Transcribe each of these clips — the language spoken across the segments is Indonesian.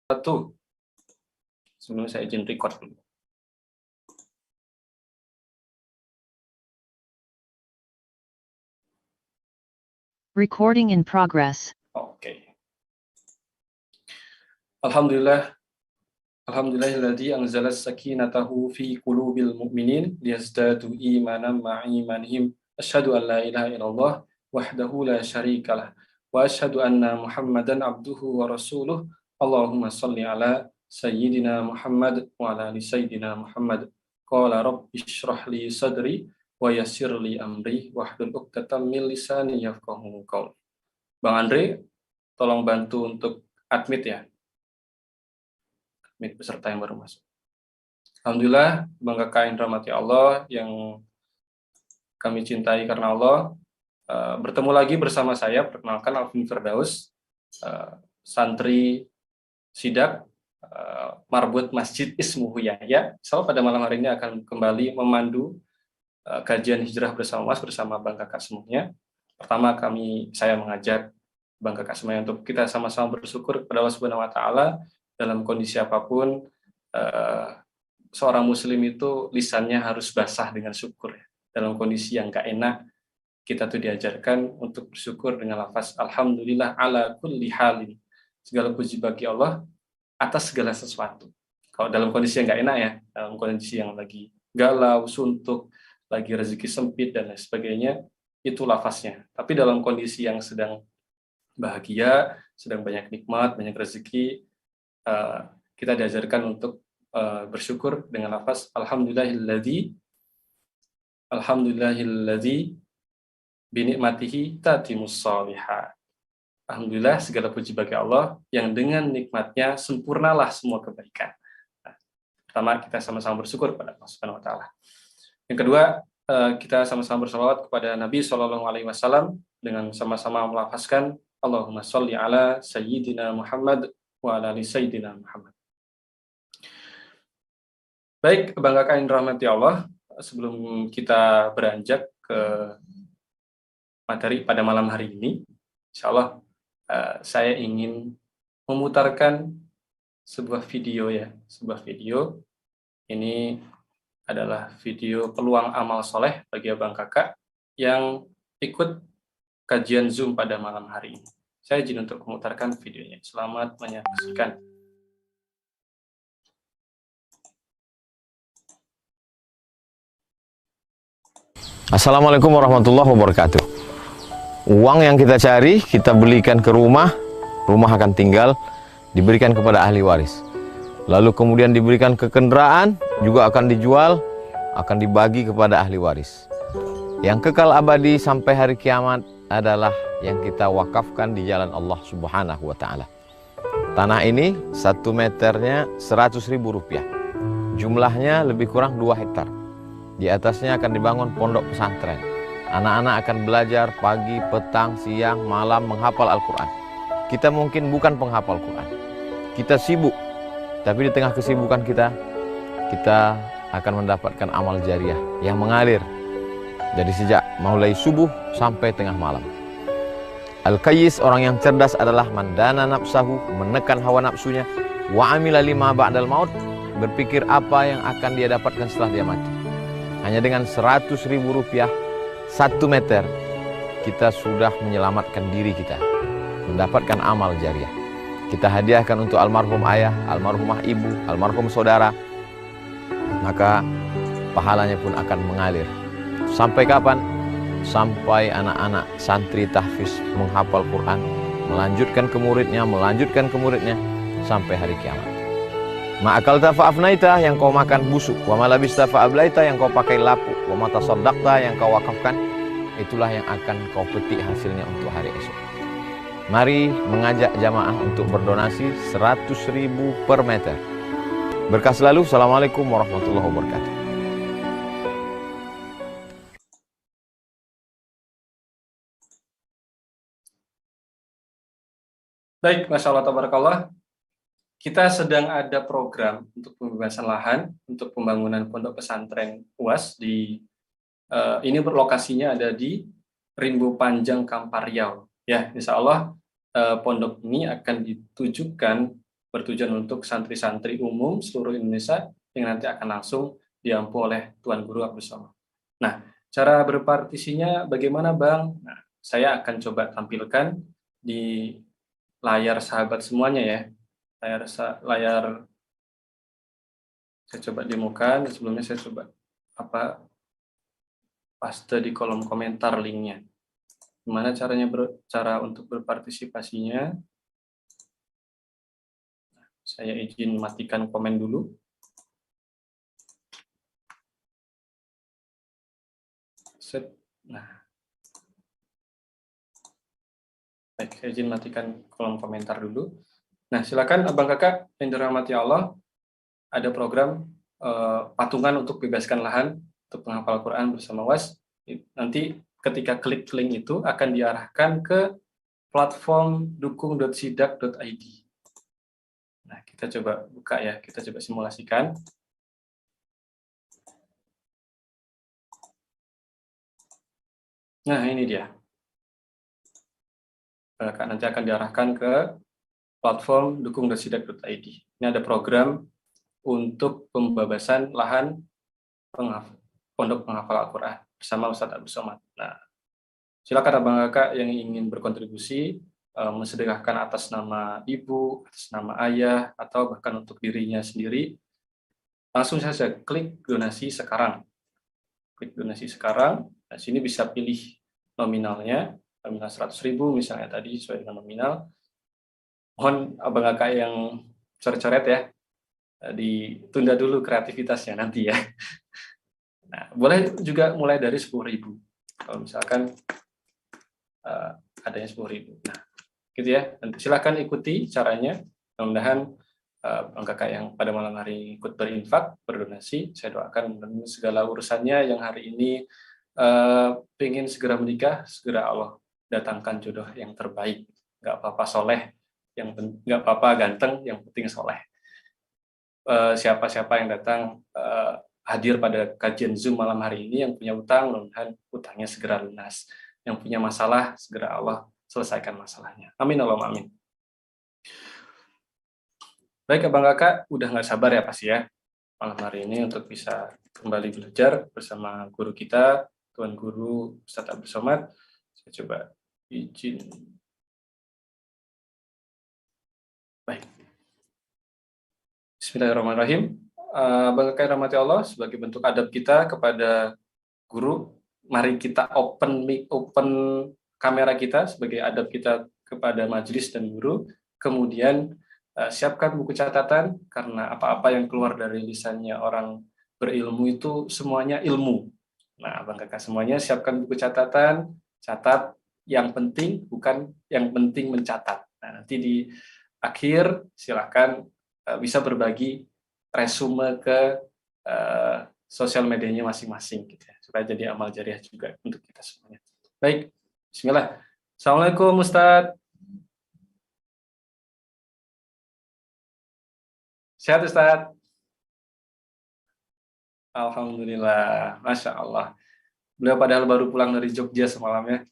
Satu, sebelum saya izin record dulu. Recording in progress. Oke. Alhamdulillahilladzi anzala sakinatahu fi qulubil mu'minin liyazdadu imanan ma'a imanihim. Asyhadu an la ilaha illallah wahdahu la syarikalah wa asyhadu anna Muhammadan abduhu wa rasuluh. Allahumma shalli ala sayyidina Muhammad wa ala ali sayyidina Muhammad. Qala rabbi shrah li sadri wa yassir li amri wahlul 'uqdatam min lisani yafqahu qawli. Bang Andre, tolong bantu untuk admit ya. Admit peserta yang baru masuk. Alhamdulillah, bangga kain rahmati Allah yang kami cintai karena Allah. Bertemu lagi bersama saya, perkenalkan Alvin Firdaus, santri Sidak, Marbut Masjid Ismuhu Yahya. Insyaallah pada malam hari ini akan kembali memandu kajian hijrah bersama Mas, bersama Bang Kakak semuanya. Pertama saya mengajak Bang Kakak semuanya untuk kita sama-sama bersyukur kepada Allah Subhanahu wa taala dalam kondisi apapun. Seorang muslim itu lisannya harus basah dengan syukur. Dalam kondisi yang gak enak, kita tuh diajarkan untuk bersyukur dengan lafaz alhamdulillah ala kulli halin. Segala puji bagi Allah atas segala sesuatu. Kalau dalam kondisi yang gak enak ya, dalam kondisi yang lagi galau, suntuk, lagi rezeki sempit dan lain sebagainya, itu lafaznya. Tapi dalam kondisi yang sedang bahagia, sedang banyak nikmat, banyak rezeki, kita diajarkan untuk bersyukur dengan lafaz alhamdulillahilladzi binikmatihi tatimus shalihat. Alhamdulillah, segala puji bagi Allah yang dengan nikmatnya sempurnalah semua kebaikan. Pertama, kita sama-sama bersyukur kepada Allah Subhanahu wa taala. Yang kedua, kita sama-sama bersalawat kepada Nabi SAW dengan sama-sama melafazkan Allahumma sholli ala sayyidina Muhammad wa ala ali sayyidina Muhammad. Baik, Bang Kakak yang dirahmati Allah, sebelum kita beranjak ke materi pada malam hari ini, insyaallah saya ingin memutarkan sebuah video ya, ini adalah video peluang amal soleh bagi Abang Kakak yang ikut kajian Zoom pada malam hari ini. Saya izin untuk memutarkan videonya. Selamat menyaksikan. Assalamualaikum warahmatullahi wabarakatuh. Uang yang kita cari, kita belikan ke rumah akan tinggal, diberikan kepada ahli waris. Lalu kemudian diberikan ke kendaraan, juga akan dijual, akan dibagi kepada ahli waris. Yang kekal abadi sampai hari kiamat adalah yang kita wakafkan di jalan Allah Subhanahu wa ta'ala. Tanah ini 1 meternya 100.000 rupiah. Jumlahnya lebih kurang 2 hektar. Di atasnya akan dibangun pondok pesantren. Anak-anak akan belajar pagi, petang, siang, malam menghafal Al-Quran. Kita mungkin bukan penghafal Quran. Kita sibuk, tapi di tengah kesibukan kita akan mendapatkan amal jariah yang mengalir dari sejak mulai subuh sampai tengah malam. Al-Qayyis, orang yang cerdas, adalah mandana nafsahu, menekan hawa nafsunya, wa amila lima ba'dal maut, berpikir apa yang akan dia dapatkan setelah dia mati. Hanya dengan 100.000 rupiah 1 meter, kita sudah menyelamatkan diri kita, mendapatkan amal jariah. Kita hadiahkan untuk almarhum ayah, almarhumah ibu, almarhum saudara, maka pahalanya pun akan mengalir. Sampai kapan? Sampai anak-anak santri tahfiz menghafal Quran, melanjutkan ke muridnya, sampai hari kiamat. Ma'akalta fa'afnaita, yang kau makan busuk. Wa malabista fa'ablaita, yang kau pakai lapuk. Wa matasaddaqta, yang kau wakafkan, itulah yang akan kau petik hasilnya untuk hari esok. Mari mengajak jamaah untuk berdonasi 100.000 per meter. Berkah selalu. Assalamualaikum warahmatullahi wabarakatuh. Baik, Masya Allah, tabarakallah. Kita sedang ada program untuk pembebasan lahan untuk pembangunan pondok pesantren UAS ini berlokasinya ada di Rimbo Panjang, Kampar Riau. Ya, insya Allah pondok ini akan ditujukan bertujuan untuk santri-santri umum seluruh Indonesia yang nanti akan langsung diampu oleh Tuan Guru Abdul Somad. Nah, cara berpartisinya bagaimana Bang? Nah, saya akan coba tampilkan di layar sahabat semuanya ya. Layar saya coba demokan, sebelumnya saya coba paste di kolom komentar linknya. Gimana cara untuk berpartisipasinya? Saya izin matikan komen dulu. Set. Nah, baik, saya izin matikan kolom komentar dulu. Nah, silakan abang kakak yang dirahmati Allah, ada program patungan untuk bebaskan lahan untuk penghafal Quran bersama UAS. Nanti ketika klik link itu akan diarahkan ke platform dukung.sidak.id. Nah, kita coba buka ya, kita coba simulasikan. Nah, ini dia. Nanti akan diarahkan ke platform dukung.sidak.id. Ini ada program untuk pembebasan lahan pondok penghafal Al-Quran bersama Ustadz Abdul Somad. Nah, silakan abang kakak yang ingin berkontribusi mensedekahkan atas nama ibu, atas nama ayah, atau bahkan untuk dirinya sendiri, langsung saja klik donasi sekarang. Klik donasi sekarang. Nah, sini bisa pilih nominalnya, nominal 100.000 misalnya tadi sesuai dengan nominal. Mohon abang kakak yang coret-coret ya, ditunda dulu kreativitasnya nanti ya. Nah, boleh juga mulai dari 10.000. Kalau misalkan adanya 10.000. Nah, gitu ya. Nanti silakan ikuti caranya. Mudah-mudahan abang kakak yang pada malam hari ikut berinfak, berdonasi, saya doakan segala urusannya yang hari ini pengen segera menikah, segera Allah datangkan jodoh yang terbaik. Nggak apa-apa soleh, nggak apa-apa ganteng, yang penting soleh. Siapa-siapa yang datang hadir pada kajian Zoom malam hari ini yang punya utang, mudah-mudahan utangnya segera lunas. Yang punya masalah, segera Allah selesaikan masalahnya. Amin Allahumma amin. Baik abang kakak, udah nggak sabar ya pasti ya malam hari ini untuk bisa kembali belajar bersama guru kita, Tuan Guru Ustadz Abdul Somad. Saya coba izin. Baik. Bismillahirrahmanirrahim. Abang kakak rahmati Allah, sebagai bentuk adab kita kepada guru, mari kita open kamera kita sebagai adab kita kepada majelis dan guru. Kemudian siapkan buku catatan, karena apa-apa yang keluar dari lisannya orang berilmu itu semuanya ilmu. Nah, abang kakak semuanya siapkan buku catatan, catat yang penting, bukan yang penting mencatat. Nah, nanti di akhir silakan bisa berbagi resume ke sosial medianya masing-masing gitu ya, supaya jadi amal jariah juga untuk kita semuanya. Baik, bismillah. Assalamualaikum Ustadz. Sehat Ustadz? Alhamdulillah, Masya Allah. Beliau padahal baru pulang dari Jogja semalamnya,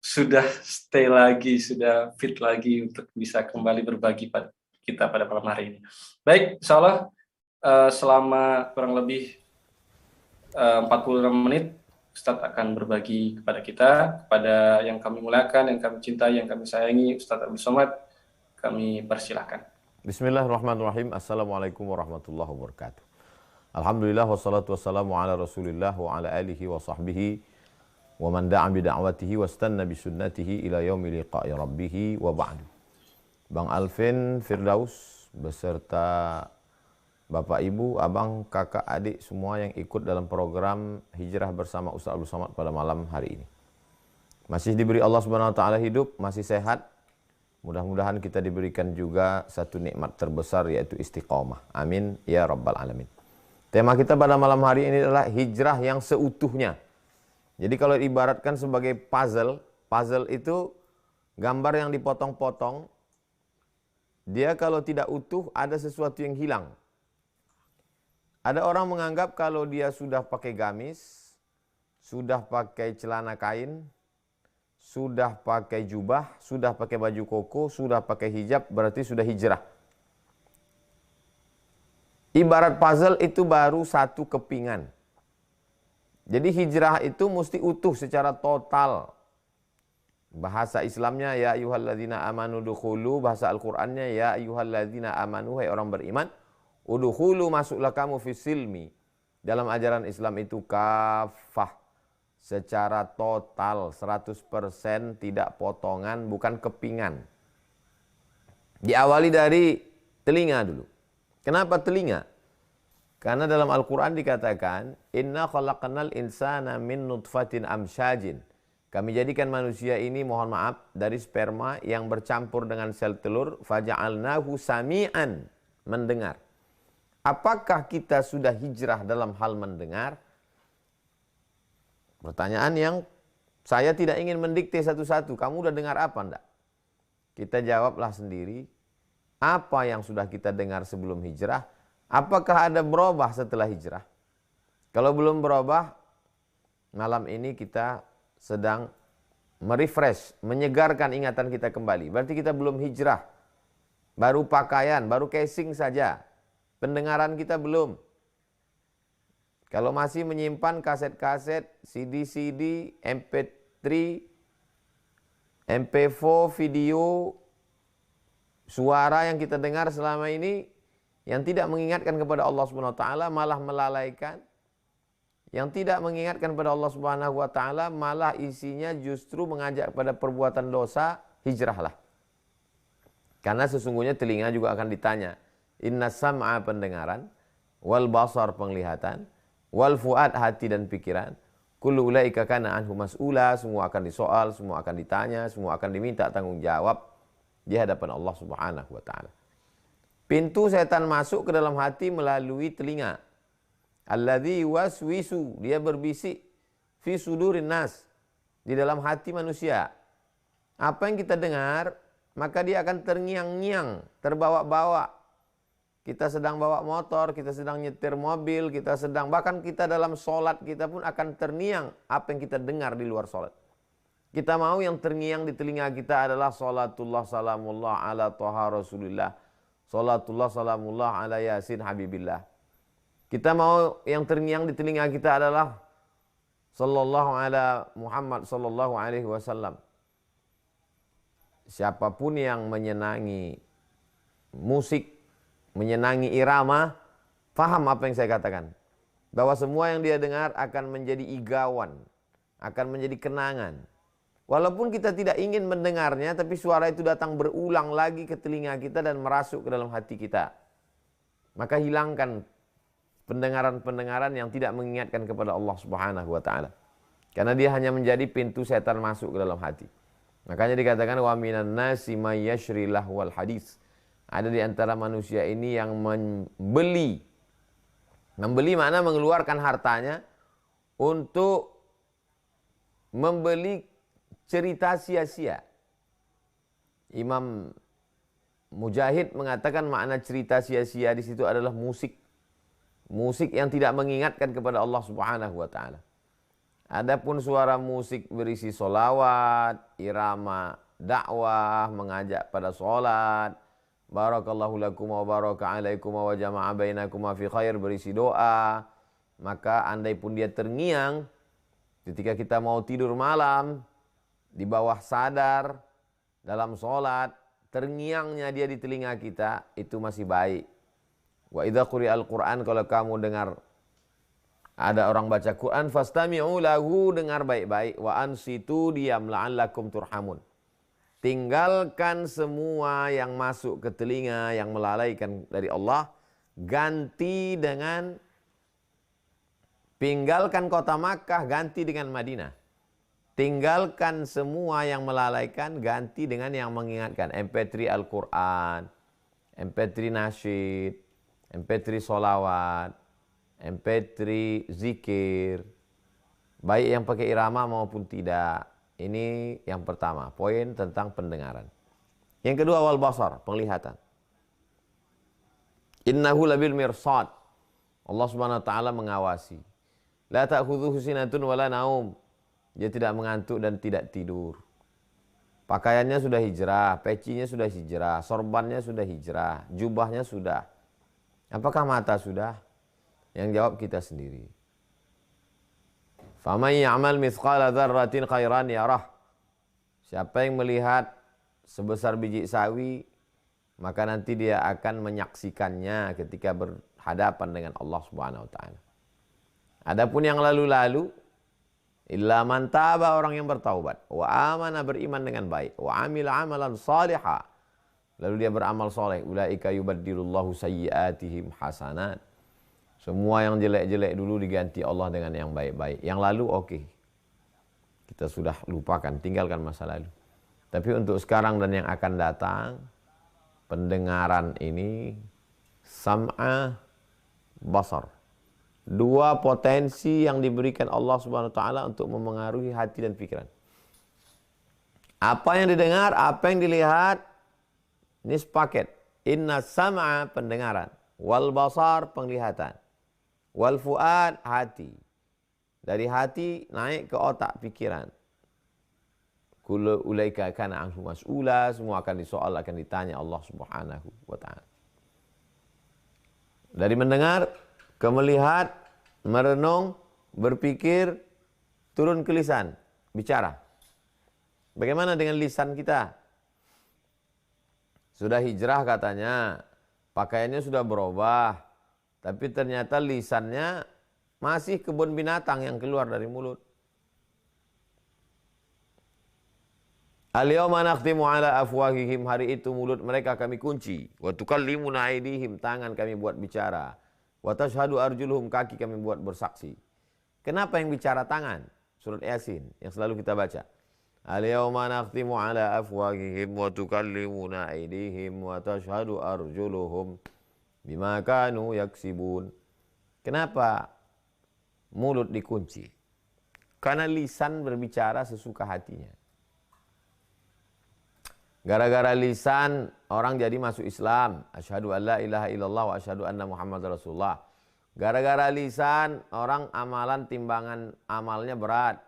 sudah stay lagi, sudah fit lagi untuk bisa kembali berbagi pada kita pada malam hari ini. Baik, insya Allah selama kurang lebih 46 menit, Ustadz akan berbagi kepada kita, kepada yang kami muliakan, yang kami cintai, yang kami sayangi, Ustadz Abdul Somad, kami persilahkan. Bismillahirrahmanirrahim. Assalamualaikum warahmatullahi wabarakatuh. Alhamdulillah wassalatu wassalamu ala Rasulillah wa ala alihi wa sahbihi wa man da'a bi da'watihi wa istanna bi sunnatihi ila yaumi liqa'i rabbih wa ba'du. Bang Alvin Firdaus beserta Bapak Ibu, Abang, Kakak, Adik semua yang ikut dalam program Hijrah bersama Ustaz Abdul Somad pada malam hari ini. Masih diberi Allah Subhanahu wa taala hidup, masih sehat. Mudah-mudahan kita diberikan juga satu nikmat terbesar, yaitu istiqamah. Amin ya rabbal alamin. Tema kita pada malam hari ini adalah hijrah yang seutuhnya. Jadi kalau ibaratkan sebagai puzzle, puzzle itu gambar yang dipotong-potong. Dia kalau tidak utuh ada sesuatu yang hilang. Ada orang menganggap kalau dia sudah pakai gamis, sudah pakai celana kain, sudah pakai jubah, sudah pakai baju koko, sudah pakai hijab, berarti sudah hijrah. Ibarat puzzle itu baru satu kepingan. Jadi hijrah itu mesti utuh secara total. Bahasa Islamnya ya ayyuhalladzina amanu dukhulu, bahasa Al-Qur'annya ya ayyuhalladzina amanu, hai orang beriman, udkhulu, masuklah kamu fi silmi. Dalam ajaran Islam itu kafah, secara total 100%, tidak potongan, bukan kepingan. Diawali dari telinga dulu. Kenapa telinga? Karena dalam Al-Quran dikatakan, inna khalaqnal insana min nutfatin amsyajin. Kami jadikan manusia ini, mohon maaf, dari sperma yang bercampur dengan sel telur, faja'alnahu sami'an, mendengar. Apakah kita sudah hijrah dalam hal mendengar? Pertanyaan yang saya tidak ingin mendikte satu-satu. Kamu udah dengar apa enggak? Kita jawablah sendiri, apa yang sudah kita dengar sebelum hijrah? Apakah ada berubah setelah hijrah? Kalau belum berubah, malam ini kita sedang merefresh, menyegarkan ingatan kita kembali. Berarti kita belum hijrah. Baru pakaian, baru casing saja. Pendengaran kita belum. Kalau masih menyimpan kaset-kaset, CD-CD, MP3, MP4, video, suara yang kita dengar selama ini yang tidak mengingatkan kepada Allah Subhanahu wa taala, malah melalaikan. Yang tidak mengingatkan kepada Allah Subhanahu wa taala, malah isinya justru mengajak pada perbuatan dosa, hijrahlah. Karena sesungguhnya telinga juga akan ditanya. Inna sam'a, pendengaran, wal basar, penglihatan, wal fuad, hati dan pikiran, kullu ulaika kana anhu mas'ula, semua akan disoal, semua akan ditanya, semua akan diminta tanggung jawab di hadapan Allah Subhanahu wa taala. Pintu setan masuk ke dalam hati melalui telinga. Alladzi waswisu, dia berbisik fi sudurin nas, di dalam hati manusia. Apa yang kita dengar, maka dia akan terngiang-ngiang, terbawa-bawa. Kita sedang bawa motor, kita sedang nyetir mobil, kita sedang, bahkan kita dalam sholat, kita pun akan terngiang apa yang kita dengar di luar sholat. Kita mau yang terngiang di telinga kita adalah sholatullah salamullah ala toha rasulillah, sholatullah salamullah ala yasin habibillah. Kita mau yang terngiang di telinga kita adalah sallallahu ala Muhammad sallallahu alaihi wasallam. Siapapun yang menyenangi musik, menyenangi irama, faham apa yang saya katakan. Bahwa semua yang dia dengar akan menjadi igawan, akan menjadi kenangan. Walaupun kita tidak ingin mendengarnya, tapi suara itu datang berulang lagi ke telinga kita dan merasuk ke dalam hati kita. Maka hilangkan pendengaran-pendengaran yang tidak mengingatkan kepada Allah Subhanahu wa taala. Karena dia hanya menjadi pintu setan masuk ke dalam hati. Makanya dikatakan wa minan nasi may yashri lahwal hadis. Ada di antara manusia ini yang membeli. Membeli makna mengeluarkan hartanya untuk membeli cerita sia-sia. Imam Mujahid mengatakan makna cerita sia-sia di situ adalah musik. Musik yang tidak mengingatkan kepada Allah Subhanahu wa taala. Adapun suara musik berisi solawat, irama dakwah, mengajak pada solat, barakallahu lakum wa baraka alaikum wa jama'a bainakum fi khair, berisi doa, maka andai pun dia terngiang ketika kita mau tidur malam, di bawah sadar, dalam solat, terngiangnya dia di telinga kita, itu masih baik. Wa idza quri'al Qur'an, kalau kamu dengar ada orang baca Quran, fastami'u lahu, dengar baik-baik, wa ansitu, diam, la'allakum turhamun. Tinggalkan semua yang masuk ke telinga yang melalaikan dari Allah, ganti dengan, tinggalkan kota Makkah, ganti dengan Madinah. Tinggalkan semua yang melalaikan, ganti dengan yang mengingatkan. MP3 Al-Quran, MP3 nasyid, MP3 solawat, MP3 zikir, baik yang pakai irama maupun tidak. Ini yang pertama, poin tentang pendengaran. Yang kedua, wal basar, penglihatan. Innahu labil mirsad, Allah Subhanahu wa taala mengawasi. La ta'khudhuhu sinatun wala naum, dia tidak mengantuk dan tidak tidur. Pakaiannya sudah hijrah, pecinya sudah hijrah, sorbannya sudah hijrah, jubahnya sudah. Apakah mata sudah? Yang jawab kita sendiri. Faman ya'mal mithqala dzarratin khairan yarah. Siapa yang melihat sebesar biji sawi, maka nanti dia akan menyaksikannya ketika berhadapan dengan Allah Subhanahu wa taala. Adapun yang lalu-lalu, illa man taba, orang yang bertaubat, wa amana, beriman dengan baik, wa amila amalan salihah, lalu dia beramal soleh, ulaika yubaddilullahu sayyiatihim hasanat. Semua yang jelek-jelek dulu diganti Allah dengan yang baik-baik. Yang lalu oke. Kita sudah lupakan, tinggalkan masa lalu. Tapi untuk sekarang dan yang akan datang, pendengaran ini sam'a, basar. Dua potensi yang diberikan Allah Subhanahu wa taala untuk memengaruhi hati dan pikiran. Apa yang didengar, apa yang dilihat, ini sepaket. Inna sam'a, pendengaran, wal basar, penglihatan, wal fuad, hati. Dari hati naik ke otak, pikiran. Kullu ulaika kana anhu mas'ula, semua akan disoal, akan ditanya Allah Subhanahu wa taala. Dari mendengar ke melihat, merenung, berpikir, turun ke lisan, bicara. Bagaimana dengan lisan kita? Sudah hijrah katanya, pakaiannya sudah berubah, tapi ternyata lisannya masih kebun binatang yang keluar dari mulut. Al-yawma nakhtimu ala afwahihim, hari itu mulut mereka kami kunci. Wa tukallimuna aydihim, tangan kami buat bicara. Wa tashhadu arjuluhum, kaki kami buat bersaksi. Kenapa yang bicara tangan? Surat Yasin yang selalu kita baca. Al-yawma nakhtimu ala afwahihim wa tukallimuna aydihim wa tashhadu arjuluhum bima kanu yaksibun. Kenapa mulut dikunci? Karena lisan berbicara sesuka hatinya. Gara-gara lisan orang jadi masuk Islam. Asyhadu an la ilaha illallah wa asyhadu anna Muhammad Rasulullah. Gara-gara lisan orang amalan timbangan amalnya berat.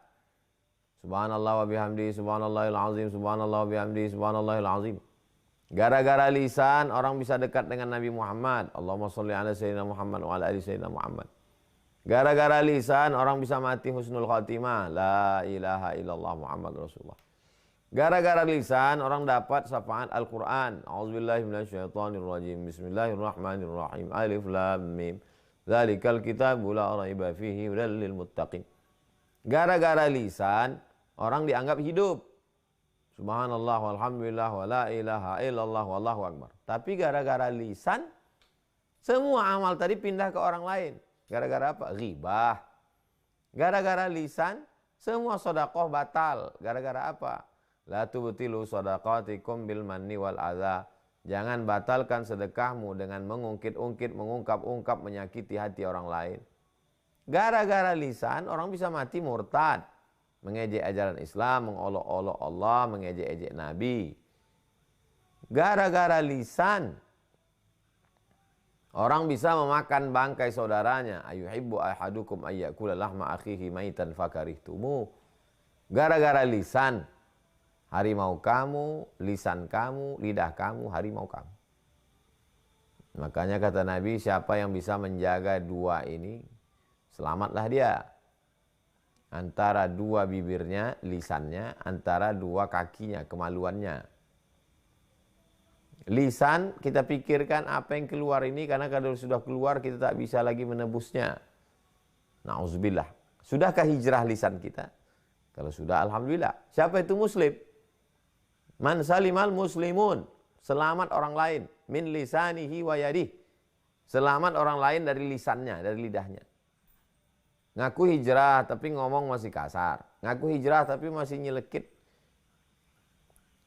Subhanallah wa bihamdi, subhanallahil azim, subhanallah wa bihamdi, subhanallahil azim. Gara-gara lisan orang bisa dekat dengan Nabi Muhammad. Allahumma sholli ala sayyidina Muhammad wa ala ali sayyidina Muhammad. Gara-gara lisan orang bisa mati husnul khatimah. La ilaha illallah Muhammad Rasulullah. Gara-gara lisan orang dapat syafaat Al-Quran. A'udzubillahi minasyaitonirrajim. Bismillahirrahmanirrahim. Alif lam mim. Dzalikal kitabu la raiba fihi hudal lil muttaqin. Gara-gara lisan orang dianggap hidup. Subhanallah walhamdulillah wa la ilaha illallah wallahu akbar. Tapi gara-gara lisan semua amal tadi pindah ke orang lain. Gara-gara apa? Ghibah. Gara-gara lisan semua sedekah batal. Gara-gara apa? La tubtilu shadaqatikum bil manni wal adza. Jangan batalkan sedekahmu dengan mengungkit-ungkit, mengungkap-ungkap, menyakiti hati orang lain. Gara-gara lisan orang bisa mati murtad, mengejek ajaran Islam, mengolok-olok Allah, mengejek-ejek Nabi. Gara-gara lisan orang bisa memakan bangkai saudaranya. Ayuhibbu ahadukum ayyakula lahma akhihi maitan fakarihtumu. Gara-gara lisan harimau kamu, lisan kamu, lidah kamu, harimau kamu. Makanya kata Nabi, siapa yang bisa menjaga dua ini, selamatlah dia. Antara dua bibirnya, lisannya, antara dua kakinya, kemaluannya. Lisan kita pikirkan apa yang keluar ini, karena kalau sudah keluar kita tak bisa lagi menebusnya. Na'udzubillah. Sudahkah hijrah lisan kita? Kalau sudah, alhamdulillah. Siapa itu muslim? Man salimal muslimun, selamat orang lain, min lisanihi wa yadih, selamat orang lain dari lisannya, dari lidahnya. Ngaku hijrah tapi ngomong masih kasar, ngaku hijrah tapi masih nyelekit.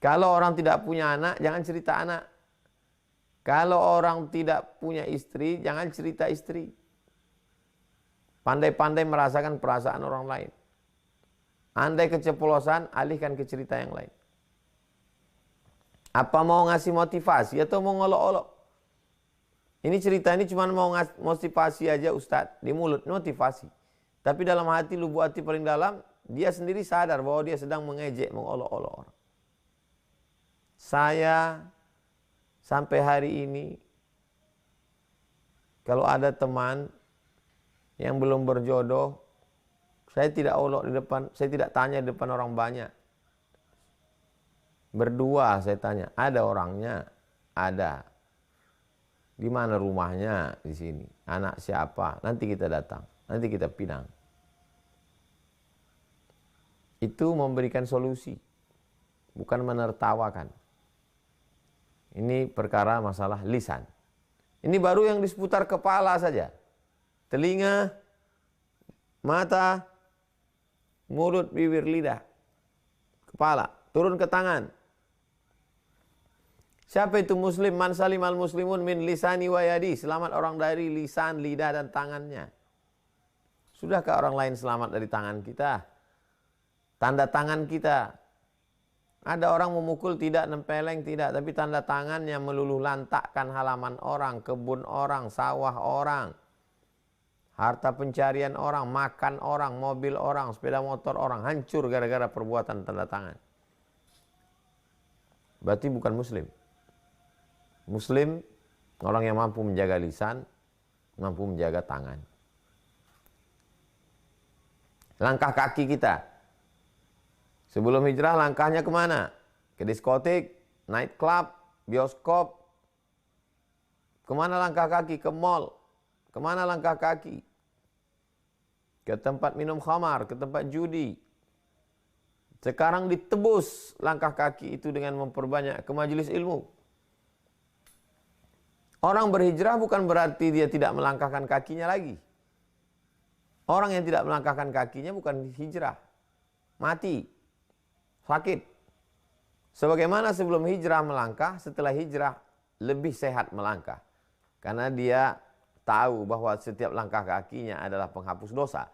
Kalau orang tidak punya anak, jangan cerita anak. Kalau orang tidak punya istri, jangan cerita istri. Pandai-pandai merasakan perasaan orang lain. Andai keceplosan, alihkan ke cerita yang lain. Apa mau ngasih motivasi atau mau ngolok-olok? Ini cerita ini cuma mau motivasi aja Ustadz. Di mulut motivasi. Tapi dalam hati, lubuk hati paling dalam, dia sendiri sadar bahwa dia sedang mengejek, mengolok-olok orang. Saya sampai hari ini Kalau ada teman yang belum berjodoh, saya tidak olok di depan, saya tidak tanya di depan orang banyak. Berdua saya tanya, ada orangnya? Ada. Di mana rumahnya? Di sini. Anak siapa? Nanti kita datang. Nanti kita pinang. Itu memberikan solusi, bukan menertawakan. Ini perkara masalah lisan. Ini baru yang di seputar kepala saja. Telinga, mata, mulut, bibir, lidah, kepala, turun ke tangan. Siapa itu muslim? Man salimal muslimun min lisani wa yadi. Selamat orang dari lisan, lidah, dan tangannya. Sudahkah orang lain selamat dari tangan kita? Tanda tangan kita. Ada orang memukul tidak, nempeleng tidak, tapi tanda tangannya meluluh lantakkan halaman orang, kebun orang, sawah orang, harta pencarian orang, makan orang, mobil orang, sepeda motor orang, hancur gara-gara perbuatan tanda tangan. Berarti bukan muslim. Muslim, orang yang mampu menjaga lisan, mampu menjaga tangan. Langkah kaki kita. Sebelum hijrah langkahnya kemana? Ke diskotik, night club, bioskop. Kemana langkah kaki? Ke mall. Kemana langkah kaki? Ke tempat minum khamar, ke tempat judi. Sekarang ditebus langkah kaki itu dengan memperbanyak ke majelis ilmu. Orang berhijrah bukan berarti dia tidak melangkahkan kakinya lagi. Orang yang tidak melangkahkan kakinya bukan hijrah. Mati. Sakit. Sebagaimana sebelum hijrah melangkah, setelah hijrah lebih sehat melangkah. Karena dia tahu bahwa setiap langkah kakinya adalah penghapus dosa.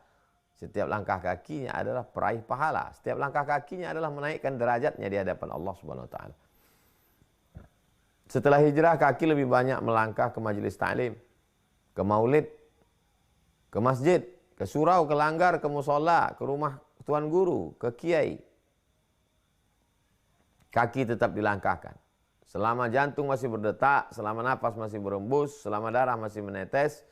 Setiap langkah kakinya adalah peraih pahala. Setiap langkah kakinya adalah menaikkan derajatnya di hadapan Allah Subhanahu wa taala. Setelah hijrah kaki lebih banyak melangkah ke majelis ta'lim, ke maulid, ke masjid, ke surau, ke langgar, ke musola, ke rumah tuan guru, ke kiai. Kaki tetap dilangkahkan. Selama jantung masih berdetak, selama napas masih berembus, selama darah masih menetes,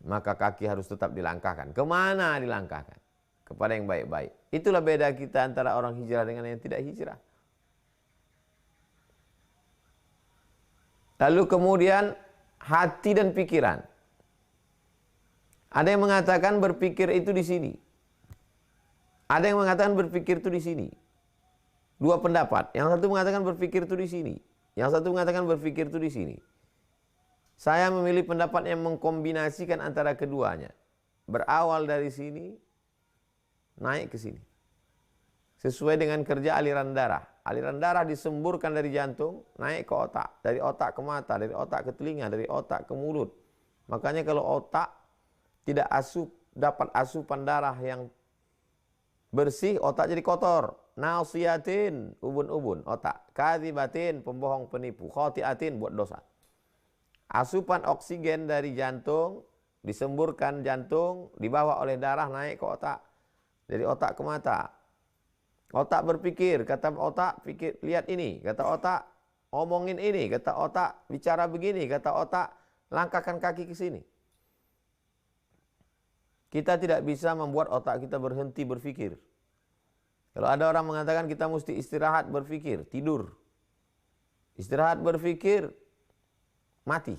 maka kaki harus tetap dilangkahkan. Kemana dilangkahkan? Kepada yang baik-baik. Itulah beda kita antara orang hijrah dengan yang tidak hijrah. Lalu kemudian hati dan pikiran. Ada yang mengatakan berpikir itu di sini. Ada yang mengatakan berpikir itu di sini. Dua pendapat. Yang satu mengatakan berpikir itu di sini. Yang satu mengatakan berpikir itu di sini. Saya memilih pendapat yang mengkombinasikan antara keduanya. Berawal dari sini, naik ke sini. Sesuai dengan kerja aliran darah. Aliran darah disemburkan dari jantung, naik ke otak. Dari otak ke mata, dari otak ke telinga, dari otak ke mulut. Makanya kalau otak tidak dapat asupan darah yang bersih, otak jadi kotor. Nasiyatin, ubun-ubun, otak. Kadzibatin, pembohong, penipu. Khotiatin, buat dosa. Asupan oksigen dari jantung, disemburkan jantung, dibawa oleh darah naik ke otak. Dari otak ke mata. Otak berpikir, kata otak, pikir, lihat ini. Kata otak, omongin ini. Kata otak, bicara begini. Kata otak, langkahkan kaki ke sini. Kita tidak bisa membuat otak kita berhenti berpikir. Kalau ada orang mengatakan kita mesti istirahat berpikir, tidur. Istirahat berpikir, mati.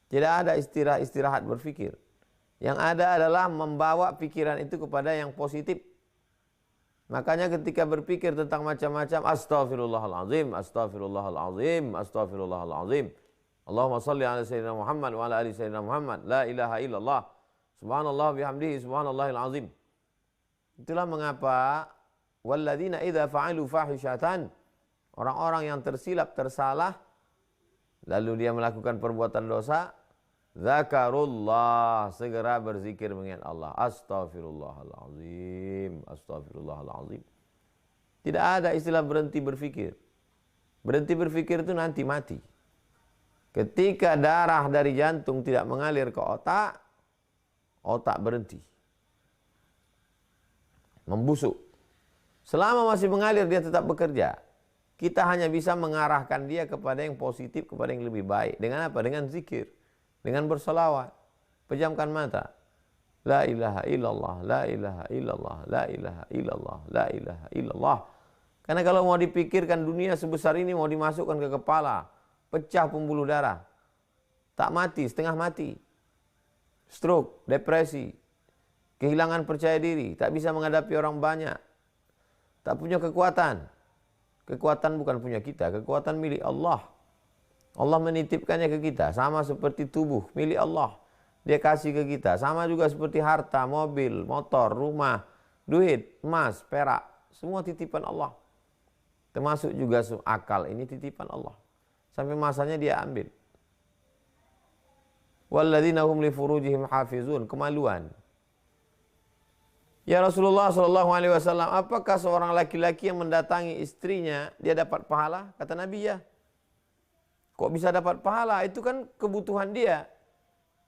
Tidak ada istirahat berpikir. Yang ada adalah membawa pikiran itu kepada yang positif. Makanya ketika berpikir tentang macam-macam, astagfirullahalazim, astagfirullahalazim, astagfirullahalazim. Allahumma salli ala sayyidina Muhammad wa ala ali sayyidina Muhammad. La ilaha illallah. Subhanallah bihamdihi subhanallahil azim. Itulah mengapa walladzina idza fa'alu fahishatan, orang-orang yang tersilap, tersalah, lalu dia melakukan perbuatan dosa, zakarullah, segera berzikir mengingat Allah. Astaghfirullahalazim, astaghfirullahalazim. Tidak ada istilah berhenti berpikir. Berhenti berpikir itu nanti mati. Ketika darah dari jantung tidak mengalir ke otak, otak berhenti. Membusuk. Selama masih mengalir dia tetap bekerja. Kita hanya bisa mengarahkan dia kepada yang positif, kepada yang lebih baik. Dengan apa? Dengan zikir, dengan berselawat. Pejamkan mata. La ilaha illallah, la ilaha illallah, la ilaha illallah, la ilaha illallah. Karena kalau mau dipikirkan dunia sebesar ini mau dimasukkan ke kepala, pecah pembuluh darah. Tak mati, setengah mati. Stroke, depresi, kehilangan percaya diri, tak bisa menghadapi orang banyak. Tak punya kekuatan. Kekuatan bukan punya kita, kekuatan milik Allah. Allah menitipkannya ke kita, sama seperti tubuh milik Allah. Dia kasih ke kita, sama juga seperti harta, mobil, motor, rumah, duit, emas, perak, semua titipan Allah. Termasuk juga akal, ini titipan Allah. Sampai masanya dia ambil. Walladzina hum li furujihim hafizun, kemaluan. Ya Rasulullah SAW, apakah seorang laki-laki yang mendatangi istrinya, dia dapat pahala? Kata Nabi, ya. Kok bisa dapat pahala? Itu kan kebutuhan dia.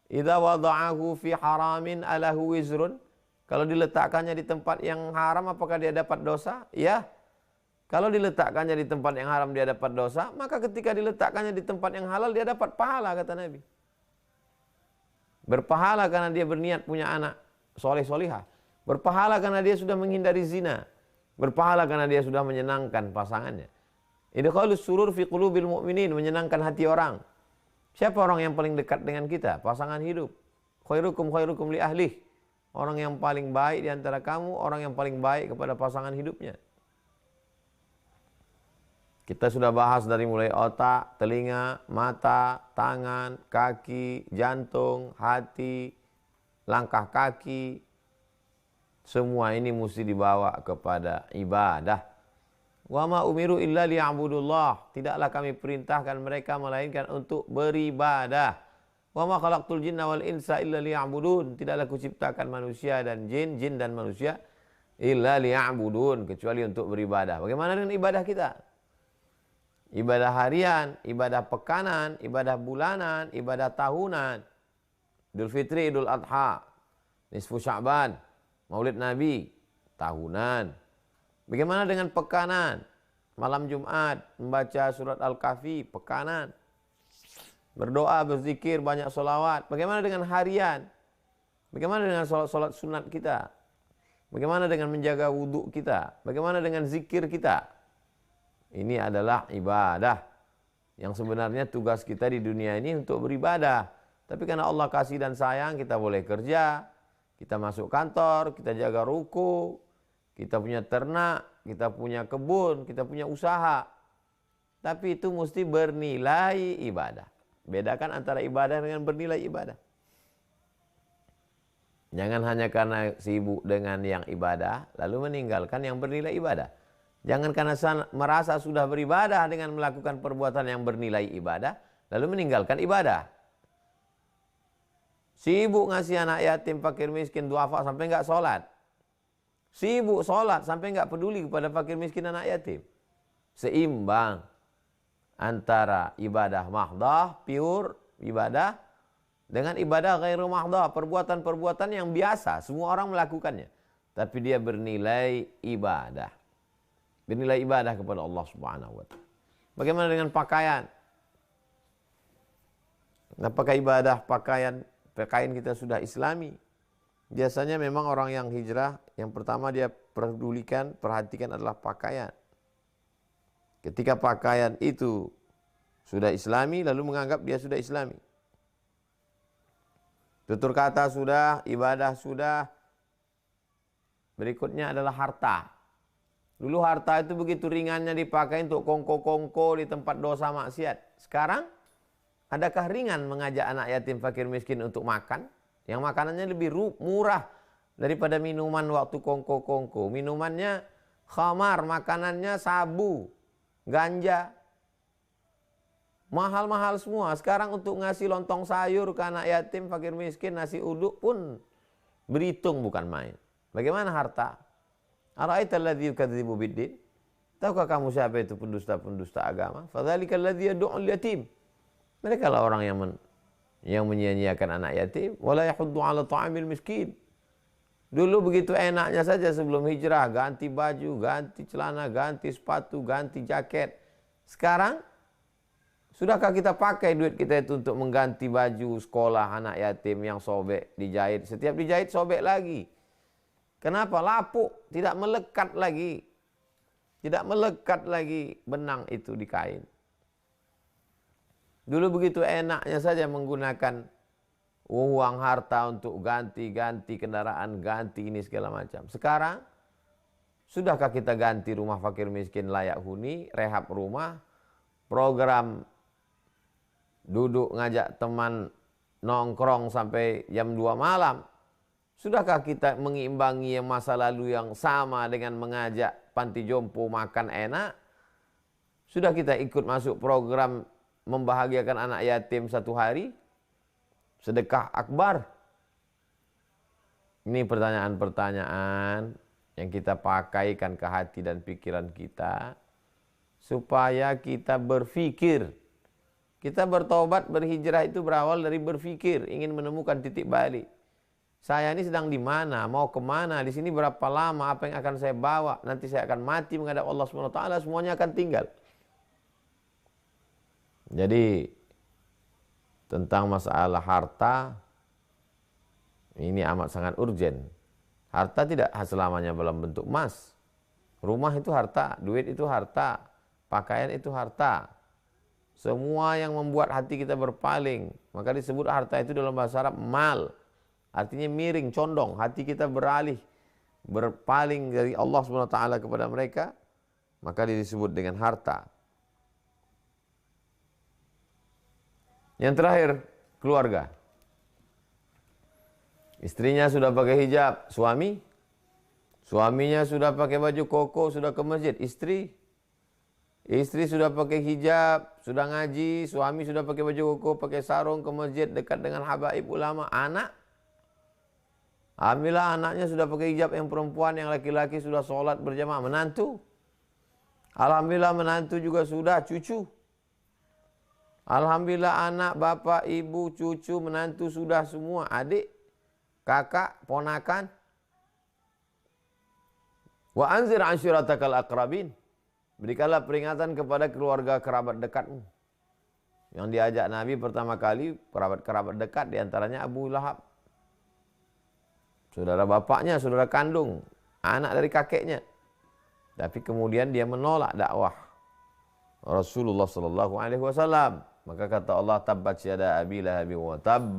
Idza wada'ahu fi haramin alahu wizrun. Kalau diletakkannya di tempat yang haram, apakah dia dapat dosa? Ya. Kalau diletakkannya di tempat yang haram, dia dapat dosa. Maka ketika diletakkannya di tempat yang halal, dia dapat pahala, kata Nabi. Berpahala karena dia berniat punya anak soleh-solihah. Berpahala karena dia sudah menghindari zina. Berpahala karena dia sudah menyenangkan pasangannya. Idkhalus surur fi qulubil mu'minin, menyenangkan hati orang. Siapa orang yang paling dekat dengan kita? Pasangan hidup. Khairukum khairukum li ahlih. Orang yang paling baik di antara kamu, orang yang paling baik kepada pasangan hidupnya. Kita sudah bahas dari mulai otak, telinga, mata, tangan, kaki, jantung, hati, langkah kaki. Semua ini mesti dibawa kepada ibadah. Wa ma umiru illa liya'budullah. Tidaklah kami perintahkan mereka melainkan untuk beribadah. Wa ma khalaqtul jinna wal insa illa liya'budun. Tidaklah kuciptakan manusia dan jin dan manusia illa liya'budun, kecuali untuk beribadah. Bagaimana dengan ibadah kita? Ibadah harian, ibadah pekanan, ibadah bulanan, ibadah tahunan. Idul Fitri, Idul Adha, nisfu Sya'ban, Maulid Nabi, tahunan. Bagaimana dengan pekanan? Malam Jumat, membaca surat Al-Kahfi, pekanan. Berdoa, berzikir, banyak solawat. Bagaimana dengan harian? Bagaimana dengan solat sunat kita? Bagaimana dengan menjaga wudhu kita? Bagaimana dengan zikir kita? Ini adalah ibadah. Yang sebenarnya tugas kita di dunia ini untuk beribadah. Tapi karena Allah kasih dan sayang, kita boleh kerja, kita masuk kantor, kita jaga ruko, kita punya ternak, kita punya kebun, kita punya usaha. Tapi itu mesti bernilai ibadah. Bedakan antara ibadah dengan bernilai ibadah. Jangan hanya karena sibuk dengan yang ibadah, lalu meninggalkan yang bernilai ibadah. Jangan karena merasa sudah beribadah dengan melakukan perbuatan yang bernilai ibadah, lalu meninggalkan ibadah. Sibuk ngasih anak yatim, fakir miskin, duafa sampai enggak sholat. Sibuk sholat sampai enggak peduli kepada fakir miskin, anak yatim. Seimbang antara ibadah mahdah, pure ibadah, dengan ibadah ghairu mahdah, perbuatan-perbuatan yang biasa, semua orang melakukannya. Tapi dia bernilai ibadah. Bernilai ibadah kepada Allah Subhanahu wa ta'ala. Bagaimana dengan pakaian? Apakah ibadah pakaian kita sudah islami? Biasanya memang orang yang hijrah, yang pertama dia perhatikan adalah pakaian. Ketika pakaian itu sudah islami, lalu menganggap dia sudah islami. Tutur kata sudah, ibadah sudah. Berikutnya adalah harta. Dulu harta itu begitu ringannya dipakai untuk kongko-kongko di tempat dosa maksiat. Sekarang, adakah ringan mengajak anak yatim fakir miskin untuk makan? Yang makanannya lebih murah daripada minuman waktu kongko-kongko. Minumannya khamar, makanannya sabu, ganja. Mahal-mahal semua. Sekarang untuk ngasih lontong sayur ke anak yatim fakir miskin, nasi uduk pun berhitung bukan main. Bagaimana harta? Ara'aita alladzi yukadzibu biddin? Tahukah kamu siapa itu pendusta-pendusta agama? Fadzalika alladzi yad'ul yatim. Mereka lah orang yang menyia-nyiakan anak yatim, wala yahuddu 'ala ta'amil miskin. Dulu begitu enaknya saja sebelum hijrah, ganti baju, ganti celana, ganti sepatu, ganti jaket, Sekarang, sudahkah kita pakai duit kita itu untuk mengganti baju sekolah anak yatim yang sobek, dijahit. Setiap dijahit sobek lagi. Kenapa? Lapuk, tidak melekat lagi. Tidak melekat lagi benang itu di kain. Dulu begitu enaknya saja menggunakan uang harta untuk ganti kendaraan, ganti ini segala macam. Sekarang, sudahkah kita ganti rumah fakir miskin layak huni, rehab rumah, program duduk ngajak teman nongkrong sampai jam 2 malam? Sudahkah kita mengimbangi yang masa lalu yang sama dengan mengajak panti jompo makan enak? Sudah kita ikut masuk program membahagiakan anak yatim 1 hari? Sedekah akbar? Ini pertanyaan-pertanyaan yang kita pakaikan ke hati dan pikiran kita supaya kita berpikir. Kita bertobat, berhijrah itu berawal dari berpikir, ingin menemukan titik balik. Saya ini sedang di mana, mau kemana, di sini berapa lama, apa yang akan saya bawa, nanti saya akan mati menghadap Allah SWT, semuanya akan tinggal. Jadi tentang masalah harta ini amat sangat urgen. Harta tidak selamanya dalam bentuk emas. Rumah itu harta, duit itu harta, pakaian itu harta. Semua yang membuat hati kita berpaling, maka disebut harta itu dalam bahasa Arab mal. Artinya miring, condong, hati kita beralih, berpaling dari Allah SWT kepada mereka, maka disebut dengan harta. Yang terakhir, keluarga. Istrinya sudah pakai hijab, suaminya sudah pakai baju koko, sudah ke masjid. Istri sudah pakai hijab, sudah ngaji, suami sudah pakai baju koko, pakai sarung ke masjid dekat dengan habaib ulama. Alhamdulillah anaknya sudah pakai hijab, yang perempuan, yang laki-laki sudah sholat berjamaah. Menantu, alhamdulillah menantu juga sudah, cucu. Alhamdulillah anak, bapak, ibu, cucu, menantu sudah semua, adik, kakak, ponakan. Wa anzir ashiratakal aqrabin. Berikanlah peringatan kepada keluarga kerabat dekatmu. Yang diajak Nabi pertama kali, kerabat dekat, diantaranya Abu Lahab. Saudara bapaknya, saudara kandung, anak dari kakeknya. Tapi kemudian dia menolak dakwah Rasulullah SAW. Maka kata Allah, tabbat yada abi lahabin wa tabb,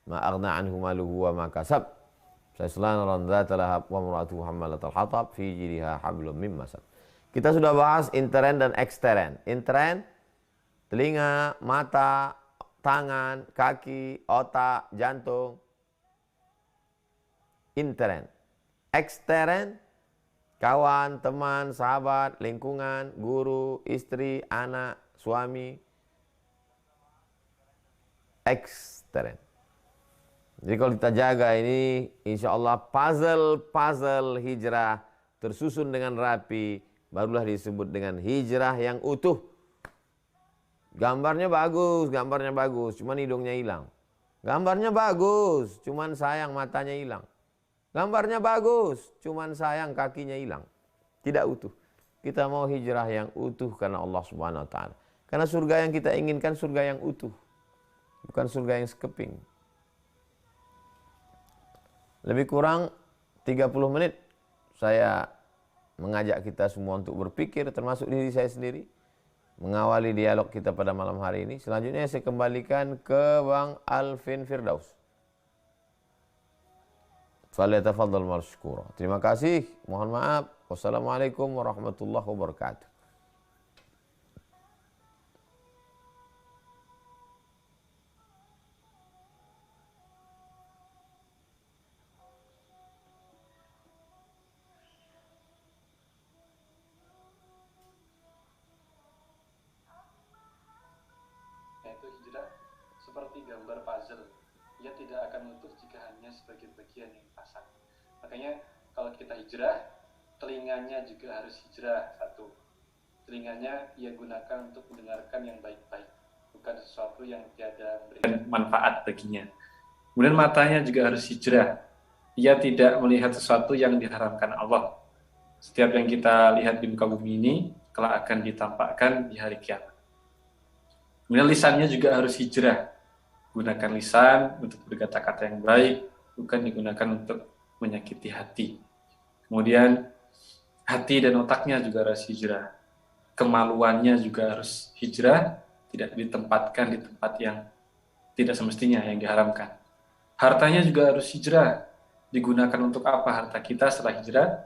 ma aghna anhu maluhu wa ma kasab. Sayasla naran dzata lahab wa imra'atuhu hammalatal hatab fi jidha hablum mim masad. Kita sudah bahas intern dan ekstern. Intern, telinga, mata, tangan, kaki, otak, jantung. Intern. Ekstern, kawan, teman, sahabat, lingkungan, guru, istri, anak, suami. Ekstern. Jadi kalau kita jaga ini, insya Allah puzzle hijrah tersusun dengan rapi, barulah disebut dengan hijrah yang utuh. Gambarnya bagus, cuman hidungnya hilang. Gambarnya bagus, cuman sayang matanya hilang. Gambarnya bagus, cuman sayang kakinya hilang. Tidak utuh. Kita mau hijrah yang utuh karena Allah Subhanahu wa taala. Karena surga yang kita inginkan surga yang utuh. Bukan surga yang sekeping. Lebih kurang 30 menit saya mengajak kita semua untuk berpikir, termasuk diri saya sendiri, mengawali dialog kita pada malam hari ini. Selanjutnya saya kembalikan ke Bang Alvin Firdaus. Falyatafaddal mashkura. Terima kasih. Mohon maaf. Wassalamualaikum warahmatullahi wabarakatuh. Yaitu hijrah seperti gambar puzzle. Ia tidak akan utuh jika hanya sebagian bagian yang dipasang. Makanya kalau kita hijrah, telinganya juga harus hijrah. Satu, telinganya ia gunakan untuk mendengarkan yang baik-baik, bukan sesuatu yang tiada memberikan manfaat baginya. Kemudian matanya juga harus hijrah. Ia tidak melihat sesuatu yang diharamkan Allah. Setiap yang kita lihat di muka bumi ini, kelak akan ditampakkan di hari kiamat. Kemudian lisannya juga harus hijrah. Gunakan lisan untuk berkata-kata yang baik, bukan digunakan untuk menyakiti hati. Kemudian hati dan otaknya juga harus hijrah. Kemaluannya juga harus hijrah, tidak ditempatkan di tempat yang tidak semestinya, yang diharamkan. Hartanya juga harus hijrah. Digunakan untuk apa harta kita setelah hijrah?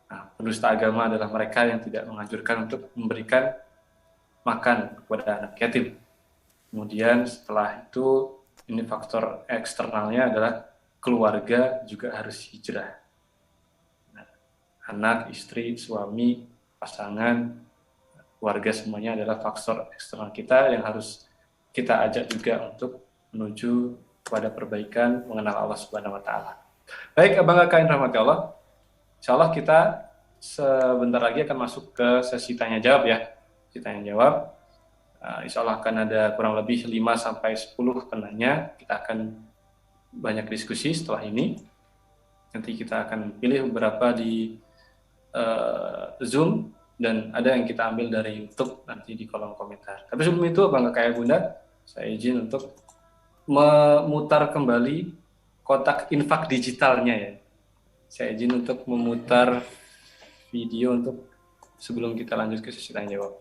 Nah, pendusta agama adalah mereka yang tidak menganjurkan untuk memberikan makan kepada anak yatim. Kemudian setelah itu, ini faktor eksternalnya adalah keluarga juga harus hijrah. Nah, anak, istri, suami, pasangan, keluarga semuanya adalah faktor eksternal kita yang harus kita ajak juga untuk menuju kepada perbaikan mengenal Allah Subhanahu wa taala. Baik, Abang Kakak yang rahmati Allah. Insyaallah kita sebentar lagi akan masuk ke sesi tanya jawab ya. Sesi tanya jawab. Insya Allah akan ada kurang lebih 5-10 penanya. Kita akan banyak diskusi setelah ini. Nanti kita akan pilih beberapa di Zoom dan ada yang kita ambil dari YouTube nanti di kolom komentar. Tapi sebelum itu, Bang Kakak Bunda, saya izin untuk memutar kembali kotak infak digitalnya ya. Saya izin untuk memutar video untuk sebelum kita lanjut ke sesi tanya jawab.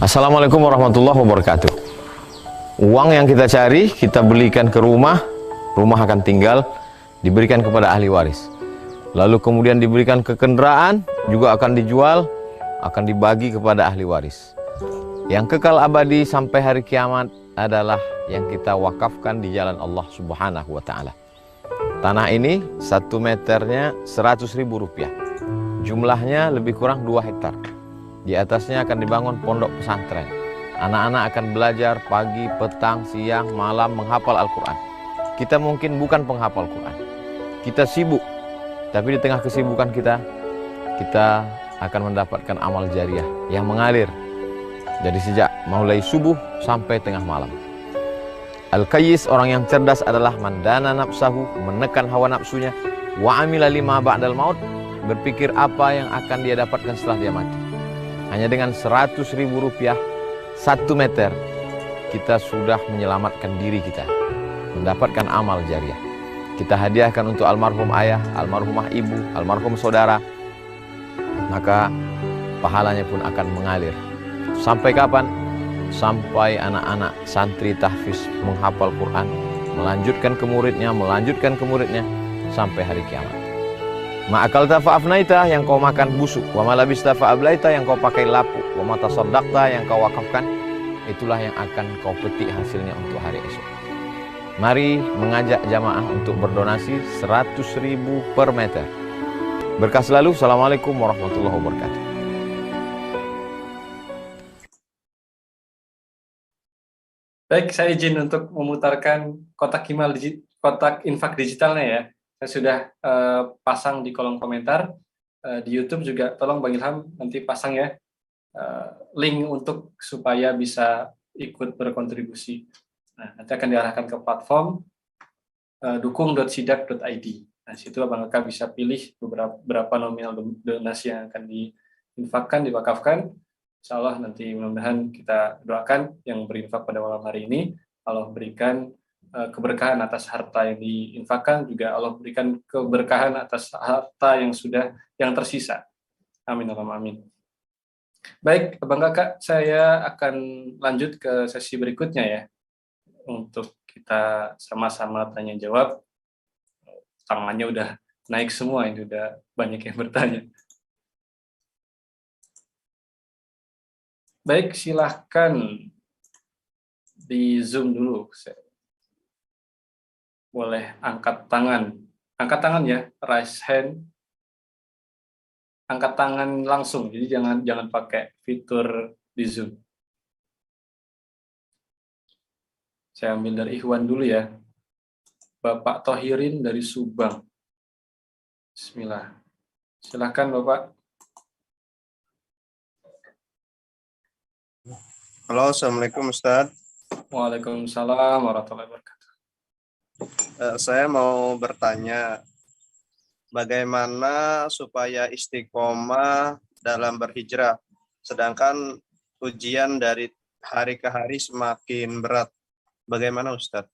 Assalamualaikum warahmatullahi wabarakatuh. Uang yang kita cari, kita belikan ke rumah, rumah akan tinggal, diberikan kepada ahli waris. Lalu kemudian diberikan ke kendaraan, juga akan dijual, akan dibagi kepada ahli waris. Yang kekal abadi sampai hari kiamat adalah yang kita wakafkan di jalan Allah Subhanahu wa taala. Tanah ini 1 meternya 100.000 rupiah. Jumlahnya lebih kurang 2 hektar. Di atasnya akan dibangun pondok pesantren. Anak-anak akan belajar pagi, petang, siang, malam menghafal Al-Quran. Kita mungkin bukan penghafal Quran. Kita sibuk. Tapi di tengah kesibukan kita akan mendapatkan amal jariah yang mengalir. Dari sejak mulai subuh sampai tengah malam. Al-Qayyis, orang yang cerdas, adalah mandana nafsahu, menekan hawa nafsunya, wa amila lima ba'dal maut, berpikir apa yang akan dia dapatkan setelah dia mati. Hanya dengan 100.000 rupiah 1 meter, kita sudah menyelamatkan diri kita, mendapatkan amal jariah. Kita hadiahkan untuk almarhum ayah, almarhumah ibu, almarhum saudara, maka pahalanya pun akan mengalir. Sampai kapan? Sampai anak-anak santri tahfiz menghafal Quran, melanjutkan ke muridnya, sampai hari kiamat. Ma'akalta fa'afnaita, yang kau makan busuk, wa malabista fa'ablaita, yang kau pakai lapuk, wa matasaddaqta, yang kau wakafkan, itulah yang akan kau petik hasilnya untuk hari esok. Mari mengajak jamaah untuk berdonasi 100.000 per meter. Berkah selalu. Assalamualaikum warahmatullahi wabarakatuh. Baik, saya izin untuk memutarkan kotak infak digitalnya ya. Saya sudah pasang di kolom komentar. Di YouTube juga tolong Bang Ilham nanti pasang ya link untuk supaya bisa ikut berkontribusi. Nah, nanti akan diarahkan ke platform dukung.sidak.id. Nah, situ Bang Kakak bisa pilih berapa nominal donasi yang akan diinfakkan, diwakafkan. Insya Allah nanti mudah-mudahan kita doakan yang berinfak pada malam hari ini, Allah berikan keberkahan atas harta yang diinfakkan, juga Allah berikan keberkahan atas harta yang tersisa. Amin Allahumma amin. Baik, Bang Kakak, saya akan lanjut ke sesi berikutnya ya. Untuk kita sama-sama tanya jawab. Tangannya udah naik semua, ini udah banyak yang bertanya. Baik, silahkan di Zoom dulu. Boleh angkat tangan. Angkat tangan ya, raise hand. Angkat tangan langsung, jadi jangan pakai fitur di Zoom. Saya ambil dari Ikhwan dulu ya. Bapak Tohirin dari Subang. Bismillah. Silahkan Bapak. Halo, Assalamualaikum Ustadz. Waalaikumsalam warahmatullahi wabarakatuh. Saya mau bertanya, bagaimana supaya istiqomah dalam berhijrah, sedangkan ujian dari hari ke hari semakin berat. Bagaimana Ustadz?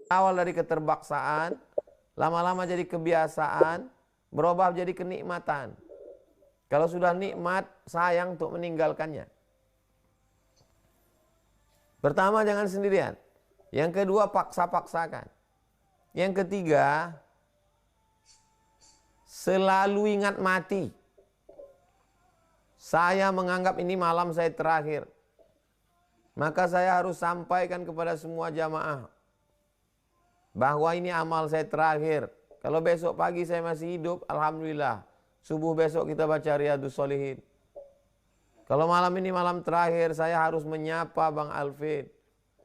Awal dari keterpaksaan, lama-lama jadi kebiasaan, berubah jadi kenikmatan. Kalau sudah nikmat, sayang untuk meninggalkannya. Pertama, jangan sendirian. Yang kedua, paksa-paksakan. Yang ketiga, selalu ingat mati. Saya menganggap ini malam saya terakhir. Maka saya harus sampaikan kepada semua jamaah bahwa ini amal saya terakhir. Kalau besok pagi saya masih hidup, alhamdulillah. Subuh besok kita baca Riyadhus Shalihin. Kalau malam ini malam terakhir, saya harus menyapa Bang Alvin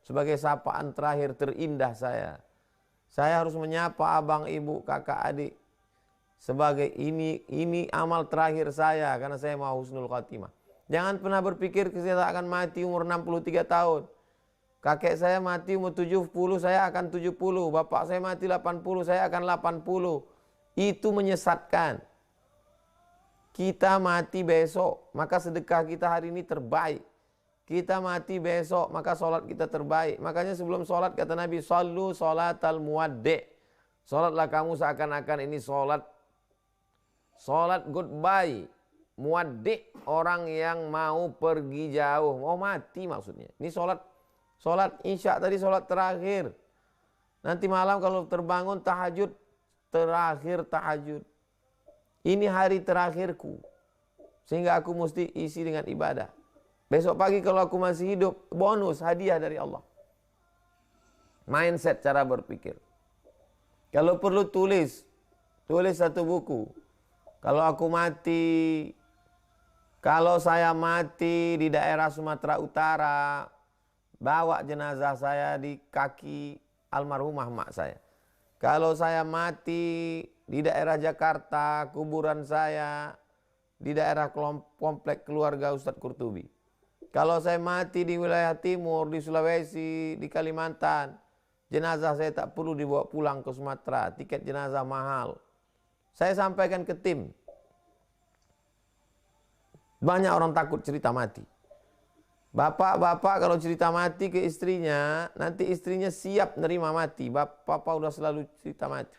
sebagai sapaan terakhir terindah saya. Saya harus menyapa abang, ibu, kakak, adik sebagai ini amal terakhir saya karena saya mau husnul khatimah. Jangan pernah berpikir saya akan mati umur 63 tahun. Kakek saya mati umur 70, saya akan 70. Bapak saya mati 80, saya akan 80. Itu menyesatkan. Kita mati besok, maka sedekah kita hari ini terbaik. Kita mati besok, maka sholat kita terbaik. Makanya sebelum sholat kata Nabi, Sallu sholatal muwaddi'. Sholatlah kamu seakan-akan ini sholat goodbye. Muwaddi', orang yang mau pergi jauh, mau mati maksudnya. Ini sholat isya tadi, sholat terakhir. Nanti malam kalau terbangun tahajud, terakhir tahajud. Ini hari terakhirku, sehingga aku mesti isi dengan ibadah. Besok pagi kalau aku masih hidup, bonus, hadiah dari Allah. Mindset cara berpikir. Kalau perlu tulis satu buku. Kalau aku mati, kalau saya mati di daerah Sumatera Utara, bawa jenazah saya di kaki almarhumah mak saya. Kalau saya mati di daerah Jakarta, kuburan saya di daerah komplek keluarga Ustadz Qurtubi. Kalau saya mati di wilayah timur, di Sulawesi, di Kalimantan, jenazah saya tak perlu dibawa pulang ke Sumatera, tiket jenazah mahal. Saya sampaikan ke tim, Banyak orang takut cerita mati. Bapak-bapak kalau cerita mati ke istrinya, nanti istrinya siap nerima mati. Bapak udah selalu cerita mati.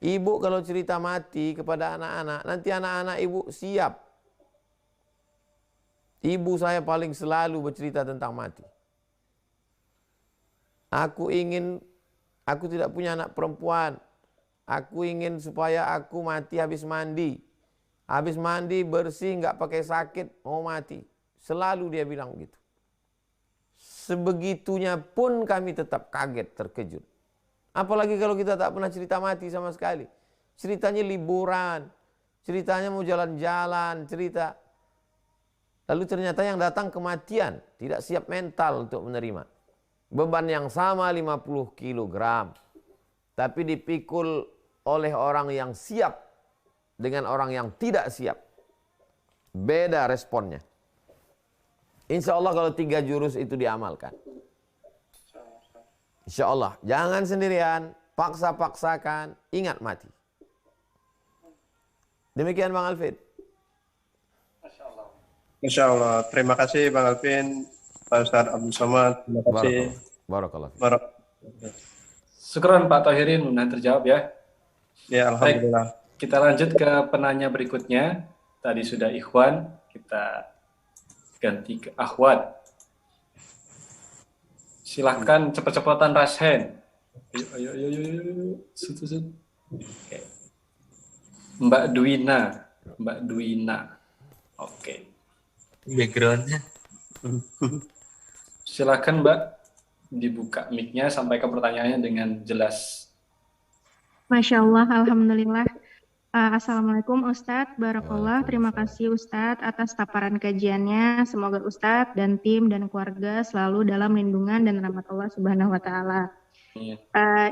Ibu kalau cerita mati kepada anak-anak, nanti anak-anak ibu siap. Ibu saya paling selalu bercerita tentang mati. Aku tidak punya anak perempuan. Aku ingin supaya aku mati habis mandi. Habis mandi bersih, nggak pakai sakit, mau mati. Selalu dia bilang begitu. Sebegitunya pun kami tetap kaget, terkejut. Apalagi kalau kita tak pernah cerita mati sama sekali. Ceritanya liburan, ceritanya mau jalan-jalan, cerita. Lalu ternyata yang datang kematian, tidak siap mental untuk menerima. Beban yang sama 50 kilogram, tapi dipikul oleh orang yang siap dengan orang yang tidak siap. Beda responnya. Insya Allah kalau 3 jurus itu diamalkan. Insya Allah. Jangan sendirian, paksa-paksakan, ingat mati. Demikian Bang Alvin. Insya Allah. Terima kasih Bang Alvin, Pak Ustadz Abdul Somad. Terima kasih. Barakallah. Syukran Pak Tohirin, mudah terjawab ya. Ya, alhamdulillah. Baik, kita lanjut ke penanya berikutnya. Tadi sudah ikhwan, kita ganti ke akhwat. Silahkan cepet-cepetan raise hand. Ayo. Sut. Oke. Mbak Dwina. Oke. Backgroundnya. Silahkan Mbak, dibuka mic-nya, sampaikan pertanyaannya dengan jelas. Masya Allah, Alhamdulillah. Assalamualaikum Ustadz, Barakallah. Terima kasih Ustadz atas paparan kajiannya. Semoga Ustadz dan tim dan keluarga selalu dalam lindungan dan rahmat Allah Subhanahu wa Ta'ala.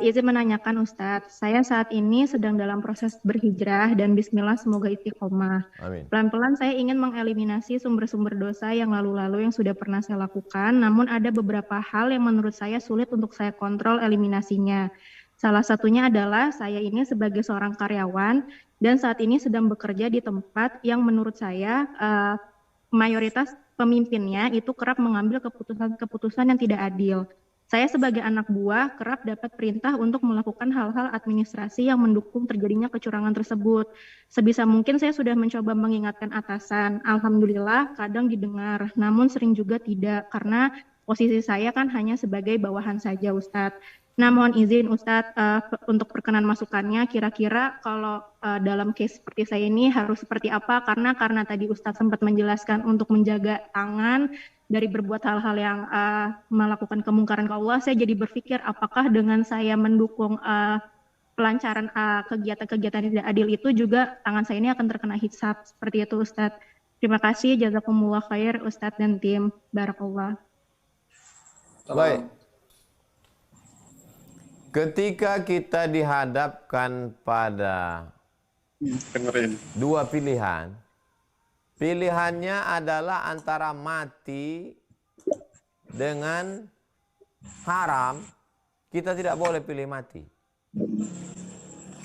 Izin menanyakan Ustadz, saya saat ini sedang dalam proses berhijrah dan bismillah semoga istiqomah. Amin. Pelan-pelan saya ingin mengeliminasi sumber-sumber dosa yang lalu-lalu yang sudah pernah saya lakukan, namun ada beberapa hal yang menurut saya sulit untuk saya kontrol eliminasinya. Salah satunya adalah saya ini sebagai seorang karyawan dan saat ini sedang bekerja di tempat yang menurut saya mayoritas pemimpinnya itu kerap mengambil keputusan-keputusan yang tidak adil. Saya sebagai anak buah kerap dapat perintah untuk melakukan hal-hal administrasi yang mendukung terjadinya kecurangan tersebut. Sebisa mungkin saya sudah mencoba mengingatkan atasan. Alhamdulillah kadang didengar, namun sering juga tidak karena posisi saya kan hanya sebagai bawahan saja Ustadz. Nah mohon izin Ustadz untuk perkenan masukannya, kira-kira kalau dalam case seperti saya ini harus seperti apa, karena tadi Ustadz sempat menjelaskan untuk menjaga tangan dari berbuat hal-hal yang melakukan kemungkaran ke Allah, saya jadi berpikir apakah dengan saya mendukung pelancaran kegiatan-kegiatan yang tidak adil itu juga tangan saya ini akan terkena hisab, seperti itu Ustadz. Terima kasih, jazakumullah khair Ustadz dan tim, barakallah. Baik. Ketika kita dihadapkan pada dua pilihan, pilihannya adalah antara mati dengan haram, kita tidak boleh pilih mati.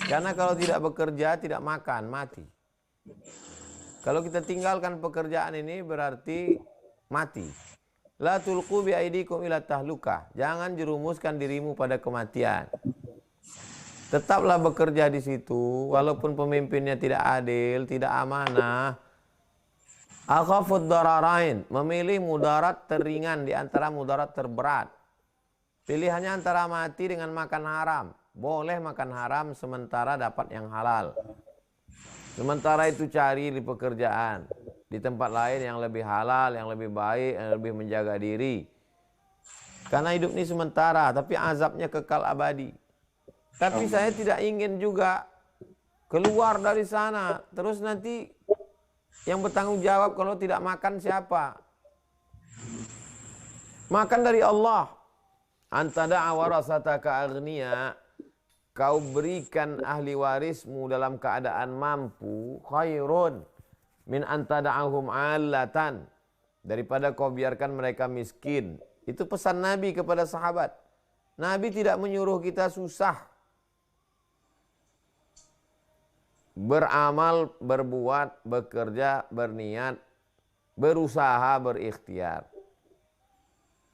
Karena kalau tidak bekerja, tidak makan, mati. Kalau kita tinggalkan pekerjaan ini berarti mati. La tulqu bi aidikum ila tahluka. Jangan jerumuskan dirimu pada kematian. Tetaplah bekerja di situ walaupun pemimpinnya tidak adil, tidak amanah. Akhafud dararain, memilih mudarat teringan di antara mudarat terberat. Pilihannya antara mati dengan makan haram. Boleh makan haram sementara dapat yang halal. Sementara itu cari di pekerjaan, di tempat lain yang lebih halal, yang lebih baik, yang lebih menjaga diri. Karena hidup ini sementara, tapi azabnya kekal abadi. Tapi saya tidak ingin juga keluar dari sana, terus nanti yang bertanggung jawab kalau tidak makan siapa? Makan dari Allah. Antada'a warasataka aghniya, kau berikan ahli warismu dalam keadaan mampu, khairun min antada'ahum alatan, daripada kau biarkan mereka miskin. Itu pesan Nabi kepada sahabat. Nabi tidak menyuruh kita susah. Beramal, berbuat, bekerja, berniat berusaha, berikhtiar.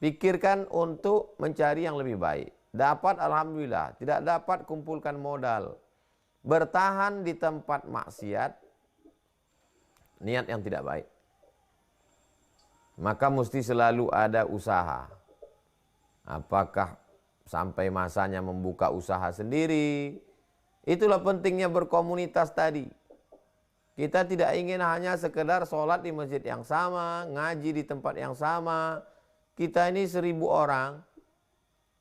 Pikirkan untuk mencari yang lebih baik. Dapat, alhamdulillah. Tidak dapat, kumpulkan modal. Bertahan di tempat maksiat, niat yang tidak baik. Maka mesti selalu ada usaha. Apakah sampai masanya membuka usaha sendiri? Itulah pentingnya berkomunitas tadi. Kita tidak ingin hanya sekedar sholat di masjid yang sama, ngaji di tempat yang sama. Kita ini 1000 orang.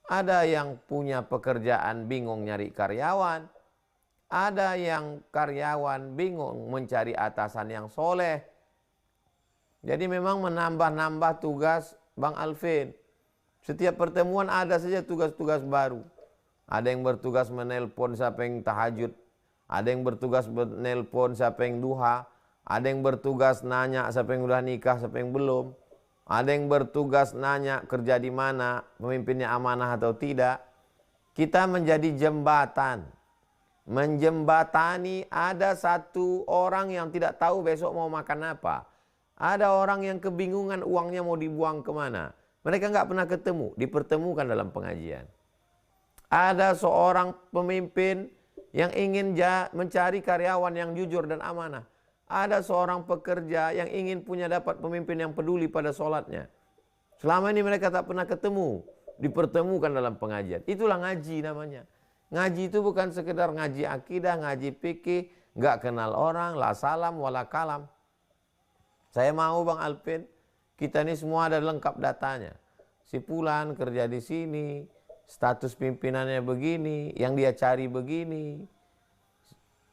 Ada yang punya pekerjaan bingung nyari karyawan. Ada yang karyawan bingung mencari atasan yang soleh. Jadi memang menambah-nambah tugas Bang Alvin. Setiap pertemuan ada saja tugas-tugas baru. Ada yang bertugas menelpon siapa yang tahajud. Ada yang bertugas menelpon siapa yang duha. Ada yang bertugas nanya siapa yang udah nikah, siapa yang belum. Ada yang bertugas nanya kerja di mana, pemimpinnya amanah atau tidak. Kita menjadi jembatan. Menjembatani, ada satu orang yang tidak tahu besok mau makan apa. Ada orang yang kebingungan uangnya mau dibuang kemana. Mereka nggak pernah ketemu, dipertemukan dalam pengajian. Ada seorang pemimpin yang ingin mencari karyawan yang jujur dan amanah. Ada seorang pekerja yang ingin dapat pemimpin yang peduli pada sholatnya. Selama ini mereka tak pernah ketemu, dipertemukan dalam pengajian. Itulah ngaji namanya. Ngaji itu bukan sekedar ngaji akidah, ngaji fikih, nggak kenal orang, la salam, wala kalam. Saya mau Bang Alvin, kita ini semua ada lengkap datanya. Si Fulan kerja di sini, status pimpinannya begini, yang dia cari begini.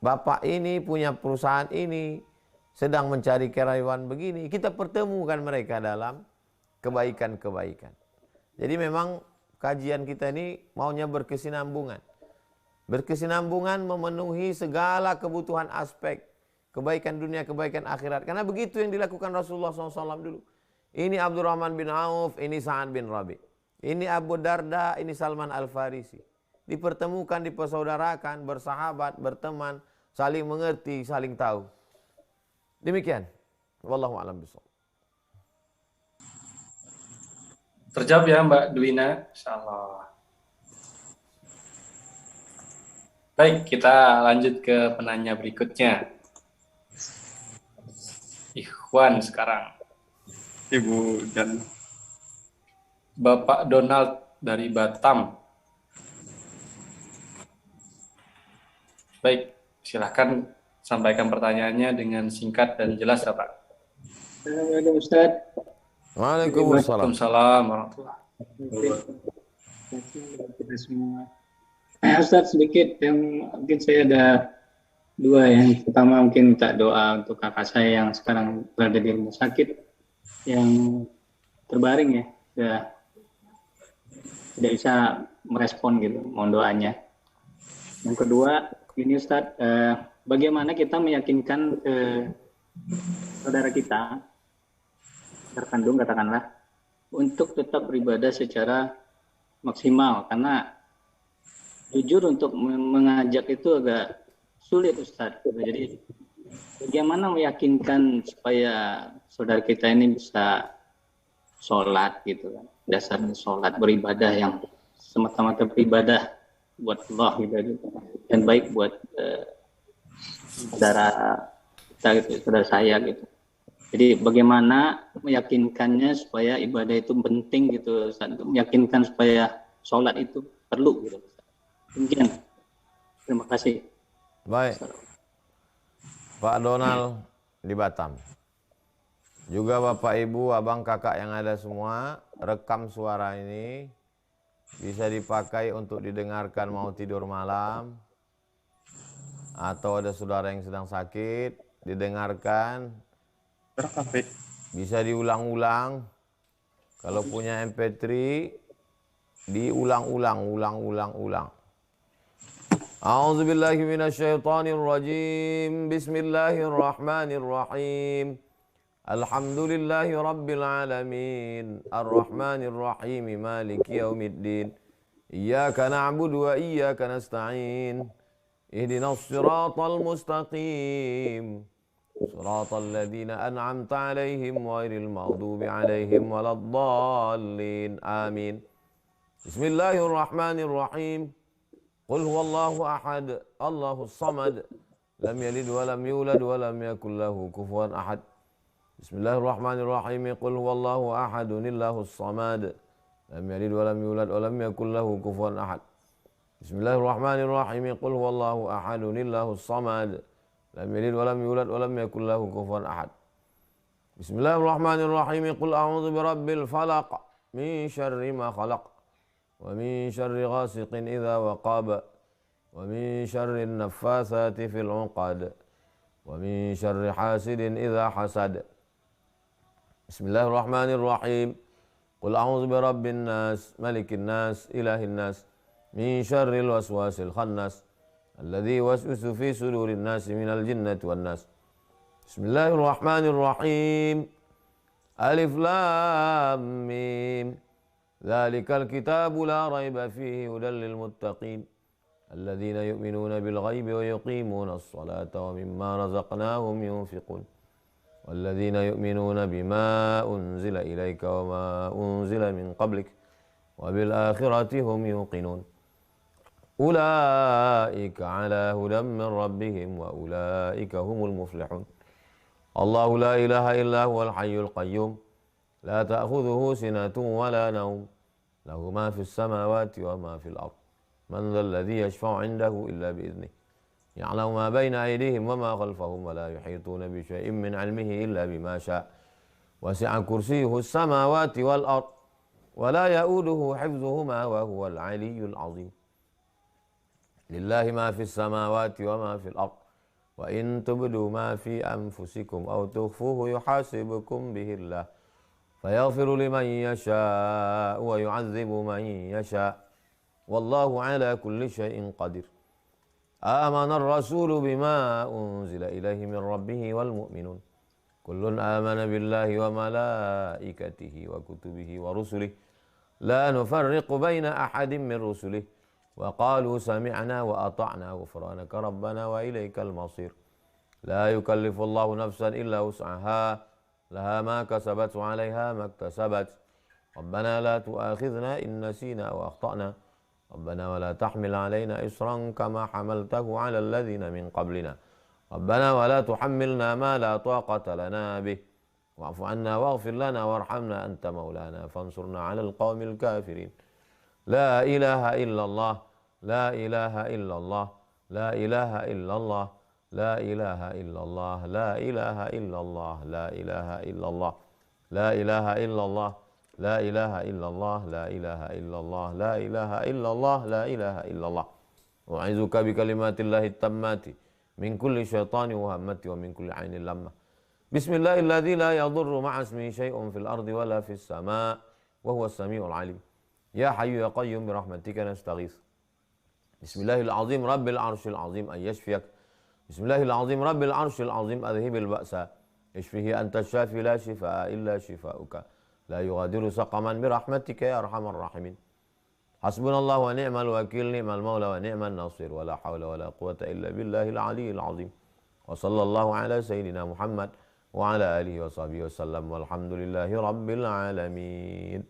Bapak ini punya perusahaan ini, sedang mencari karyawan begini. Kita pertemukan mereka dalam kebaikan-kebaikan. Jadi memang kajian kita ini maunya berkesinambungan. Berkesinambungan memenuhi segala kebutuhan aspek kebaikan dunia, kebaikan akhirat. Karena begitu yang dilakukan Rasulullah SAW dulu. Ini Abdurrahman bin Auf, ini Sa'ad bin Rabi. Ini Abu Darda, ini Salman Al-Farisi. Dipertemukan, dipersaudarakan, bersahabat, berteman, saling mengerti, saling tahu. Demikian. Wallahu a'lam bishawab. Terjawab ya Mbak Dwina, insyaallah. Baik, kita lanjut ke penanya berikutnya. Ikhwan sekarang. Ibu dan Bapak Donald dari Batam. Baik, silakan sampaikan pertanyaannya dengan singkat dan jelas ya Pak. Assalamualaikum Ustaz. Waalaikumsalam. Waalaikumsalam warahmatullahi Wabarakatuh. Kita semua. Ustaz, sedikit yang mungkin saya ada dua. Yang pertama mungkin minta doa untuk kakak saya yang sekarang berada di rumah sakit, yang terbaring ya, tidak bisa merespon gitu, mohon doanya. Yang kedua, ini Ustaz, bagaimana kita meyakinkan saudara kita terkandung katakanlah untuk tetap beribadah secara maksimal, karena jujur untuk mengajak itu agak sulit Ustaz. Jadi bagaimana meyakinkan supaya saudara kita ini bisa sholat gitu kan, dasarnya sholat, beribadah yang semata-mata beribadah buat Allah gitu, dan baik buat saudara kita gitu, saudara saya gitu. Jadi bagaimana meyakinkannya supaya ibadah itu penting gitu, meyakinkan supaya sholat itu perlu gitu. Mungkin. Terima kasih. Baik. Pak Donald di Batam. Juga Bapak Ibu, Abang Kakak yang ada semua, rekam suara ini bisa dipakai untuk didengarkan mau tidur malam, atau ada saudara yang sedang sakit, didengarkan. Bisa diulang-ulang. Kalau punya MP3, diulang-ulang, ulang-ulang. A'udzubillahi minasyaitonirrajim. Bismillahirrahmanirrahim. Alhamdulillahi rabbil alamin. Ar-Rahmanir-Rahim. Maliki yaumiddin. Iyyaka na'budu wa iyyaka nasta'in. Ihdinas siratal mustaqim. صراط الذين أنعمت عليهم غير المغضوب عليهم ولا الضالين آمين. بسم الله الرحمن الرحيم. قل هو الله أحد الله الصمد لم يلد ولم يولد ولم يكن له كفوا أحد. بسم الله الرحمن الرحيم. قل هو الله أحد الله الصمد لم يلد ولم يولد ولم يكن له كفوا أحد. بسم الله الرحمن الرحيم. قل هو الله أحد الله الصمد لم يلد ولم يولد ولم يكن له كفوا أحد. بسم الله الرحمن الرحيم. قل أعوذ برب الفلق من شر ما خلق ومن شر غاسق إذا وقب ومن شر النفاثات في العقد ومن شر حاسد إذا حسد. بسم الله الرحمن الرحيم. قل أعوذ برب الناس ملك الناس إله الناس من شر الوسواس الخناس الذي يوسوس في صدور الناس من الجنة والناس. بسم الله الرحمن الرحيم. ألف لام ميم ذلك الكتاب لا ريب فيه هدى للمتقين الذين يؤمنون بالغيب ويقيمون الصلاة ومما رزقناهم ينفقون والذين يؤمنون بما أنزل إليك وما أنزل من قبلك وبالآخرة هم يوقنون أولئك على هدى من ربهم وأولئك هم المفلحون. الله لا إله إلا هو الحي القيوم لا تأخذه سنة ولا نوم له ما في السماوات وما في الأرض من ذا الذي يشفع عنده إلا بإذنه يعلم ما بين أيديهم وما خلفهم ولا يحيطون بشيء من علمه إلا بما شاء وسع كرسيه السماوات والأرض ولا يؤوده حفظهما وهو العلي العظيم. لله ما في السماوات وما في الأرض وإن تبدوا ما في أنفسكم أو تخفوه يحاسبكم به الله فيغفر لمن يشاء ويعذب من يشاء والله على كل شيء قدير. آمن الرسول بما أنزل إليه من ربه والمؤمنون كل آمن بالله وملائكته وكتبه ورسله لا نفرق بين أحد من رسله وقالوا سمعنا وأطعنا غفرانك ربنا وإليك المصير. لا يكلف الله نفسا إلا وسعها لها ما كسبت وعليها ما اكتسبت ربنا لا تؤاخذنا إن نسينا أو أخطأنا ربنا ولا تحمل علينا إصرا كما حملته على الذين من قبلنا ربنا ولا تحملنا ما لا طاقة لنا به واعف عنا واغفر لنا وارحمنا أنت مولانا فانصرنا على القوم الكافرين. لا إله إلا الله لا إله إلا الله لا إله إلا الله لا إله إلا الله لا إله إلا الله لا إله إلا الله لا إله إلا الله لا إله إلا الله لا إله إلا الله لا إله إلا الله لا إله إلا الله. أعوذك بكلمات الله التامات من كل شيطان وهمة ومن كل عين لمة. بسم الله الذي لا يضر مع اسمه شيء في الأرض ولا في السماء وهو السميع العليم. يا حي يا قيوم برحمتك نستغيث. بسم الله العظيم رب العرش العظيم أن يشفيك. بسم الله العظيم رب العرش العظيم أذهب البأس اشفه أنت الشافي لا شفاء إلا شفاؤك لا يغادر سقما برحمتك يا أرحم الراحمين. حسبنا الله ونعم الوكيل نعم المولى ونعم النصير ولا حول ولا قوة إلا بالله العلي العظيم. وصلى الله على سيدنا محمد وعلى آله وصحبه وسلم والحمد لله رب العالمين.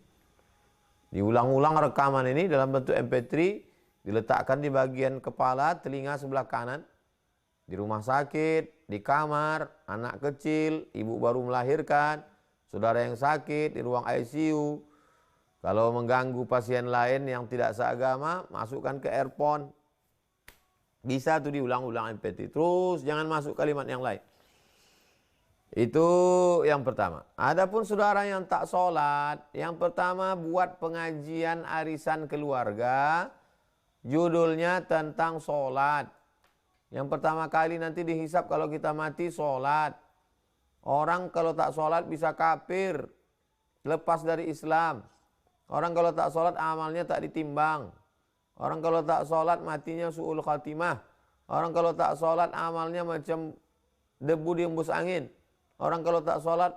Diulang-ulang rekaman ini dalam bentuk MP3, diletakkan di bagian kepala, telinga sebelah kanan, di rumah sakit, di kamar, anak kecil, ibu baru melahirkan, saudara yang sakit, di ruang ICU. Kalau mengganggu pasien lain yang tidak seagama, masukkan ke earphone. Bisa tuh diulang-ulang MP3. Terus jangan masuk kalimat yang lain. Itu yang pertama. Adapun saudara yang tak sholat, yang pertama buat pengajian arisan keluarga, judulnya tentang sholat. Yang pertama kali nanti dihisap kalau kita mati sholat. Orang kalau tak sholat bisa kafir, lepas dari Islam. Orang kalau tak sholat amalnya tak ditimbang. Orang kalau tak sholat matinya su'ul khatimah. Orang kalau tak sholat amalnya macam debu diembus angin. Orang kalau tak sholat,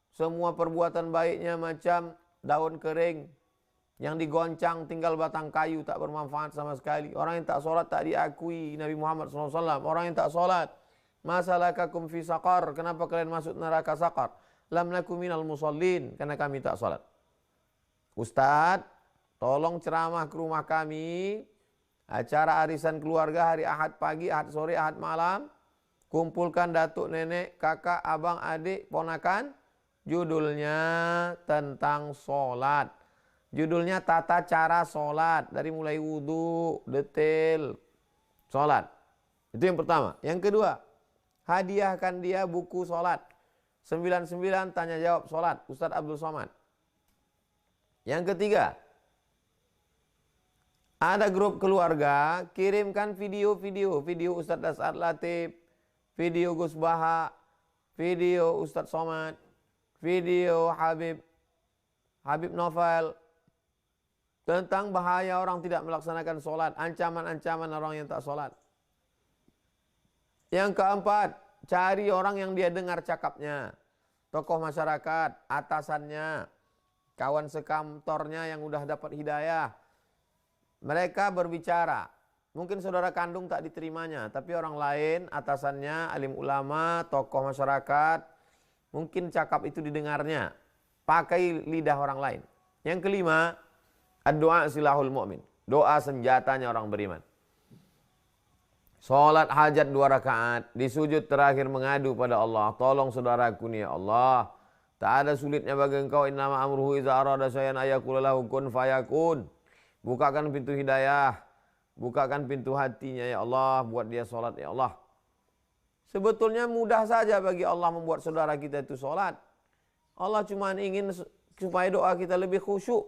semua perbuatan baiknya macam daun kering yang digoncang tinggal batang kayu, tak bermanfaat sama sekali. Orang yang tak sholat tak diakui Nabi Muhammad SAW. Orang yang tak sholat Masalakakum fi saqar, kenapa kalian masuk neraka saqar? Lam nakum minal musallin, karena kami tak salat. Ustadz, tolong ceramah ke rumah kami, acara arisan keluarga hari Ahad pagi, Ahad sore, Ahad malam. Kumpulkan datuk, nenek, kakak, abang, adik, ponakan. Judulnya tentang sholat. Judulnya tata cara sholat. Dari mulai wudhu, detail sholat. Itu yang pertama. Yang kedua, hadiahkan dia buku sholat. 99 tanya jawab sholat. Ustadz Abdul Somad. Yang ketiga, ada grup keluarga, kirimkan video Ustadz Dasar Latif, video Gus Baha, video Ustadz Somad, video Habib Novel, tentang bahaya orang tidak melaksanakan sholat, ancaman-ancaman orang yang tak sholat. Yang keempat, cari orang yang dia dengar cakapnya, tokoh masyarakat, atasannya, kawan sekantornya yang udah dapat hidayah. Mereka berbicara, mungkin saudara kandung tak diterimanya, tapi orang lain, atasannya, alim ulama, tokoh masyarakat, mungkin cakap itu didengarnya. Pakai lidah orang lain. Yang kelima, doa silahul mu'min. Doa senjatanya orang beriman. Salat hajat 2 rakaat, di sujud terakhir mengadu pada Allah. Tolong saudaraku nih ya Allah. Tak ada sulitnya bagi engkau, innama amruhu iza arada syai'an ayaqula lahu kun fayakun. Bukakan pintu hidayah, bukakan pintu hatinya ya Allah, buat dia salat ya Allah. Sebetulnya mudah saja bagi Allah membuat saudara kita itu salat. Allah cuma ingin supaya doa kita lebih khusyuk.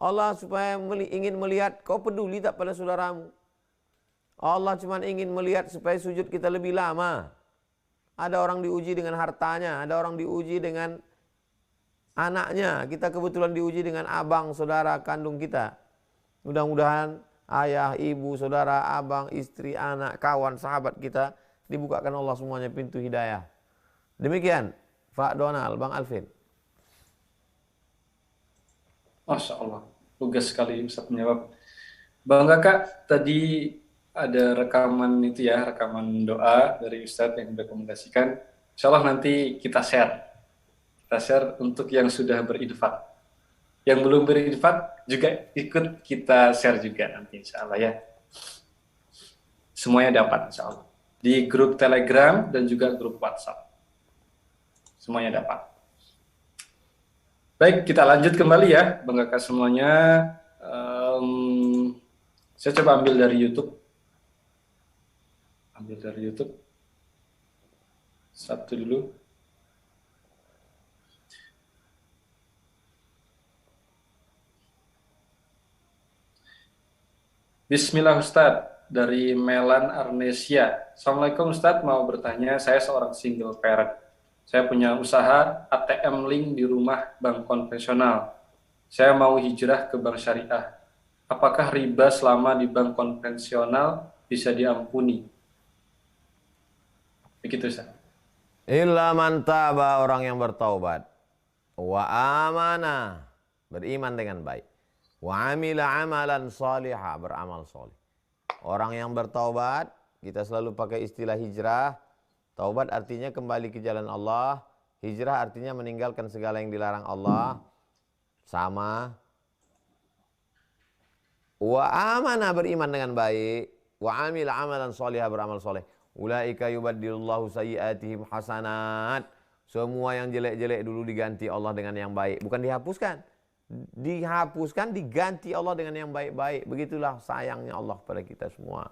Allah supaya ingin melihat kau peduli tak pada saudaramu. Allah cuma ingin melihat supaya sujud kita lebih lama. Ada orang diuji dengan hartanya, ada orang diuji dengan anaknya. Kita kebetulan diuji dengan abang, saudara kandung kita. Mudah-mudahan ayah, ibu, saudara, abang, istri, anak, kawan, sahabat kita dibukakan Allah semuanya pintu hidayah. Demikian, Pak Donald, Bang Alvin. Masya Allah, lugas sekali Ustaz menjawab. Bang Kakak, tadi ada rekaman itu ya, rekaman doa dari Ustadz yang direkomendasikan. Insya Allah nanti kita share. Kita share untuk yang sudah berinfak. Yang belum berinfak juga ikut kita share juga nanti insya Allah ya. Semuanya dapat insya Allah. Di grup Telegram dan juga grup WhatsApp. Semuanya dapat. Baik, kita lanjut kembali ya, Bang Kakak semuanya. Saya coba ambil dari YouTube. Satu dulu. Bismillah Ustadz, dari Melan Arnesia. Assalamualaikum Ustadz, mau bertanya, saya seorang single parent. Saya punya usaha ATM Link di rumah bank konvensional. Saya mau hijrah ke bank syariah. Apakah riba selama di bank konvensional bisa diampuni? Begitu Ustaz. Illa man taba, orang yang bertaubat. Wa amana, beriman dengan baik. Wa amila amalan salihah, beramal salih. Orang yang bertaubat, kita selalu pakai istilah hijrah. Taubat artinya kembali ke jalan Allah. Hijrah artinya meninggalkan segala yang dilarang Allah. Sama. Wa amana, beriman dengan baik. Wa amila amalan salihah, beramal salih. Ulaika yubaddilullahu sayyiatihim hasanat. Semua yang jelek-jelek dulu diganti Allah dengan yang baik. Bukan dihapuskan. Dihapuskan, diganti Allah dengan yang baik-baik. Begitulah sayangnya Allah pada kita semua.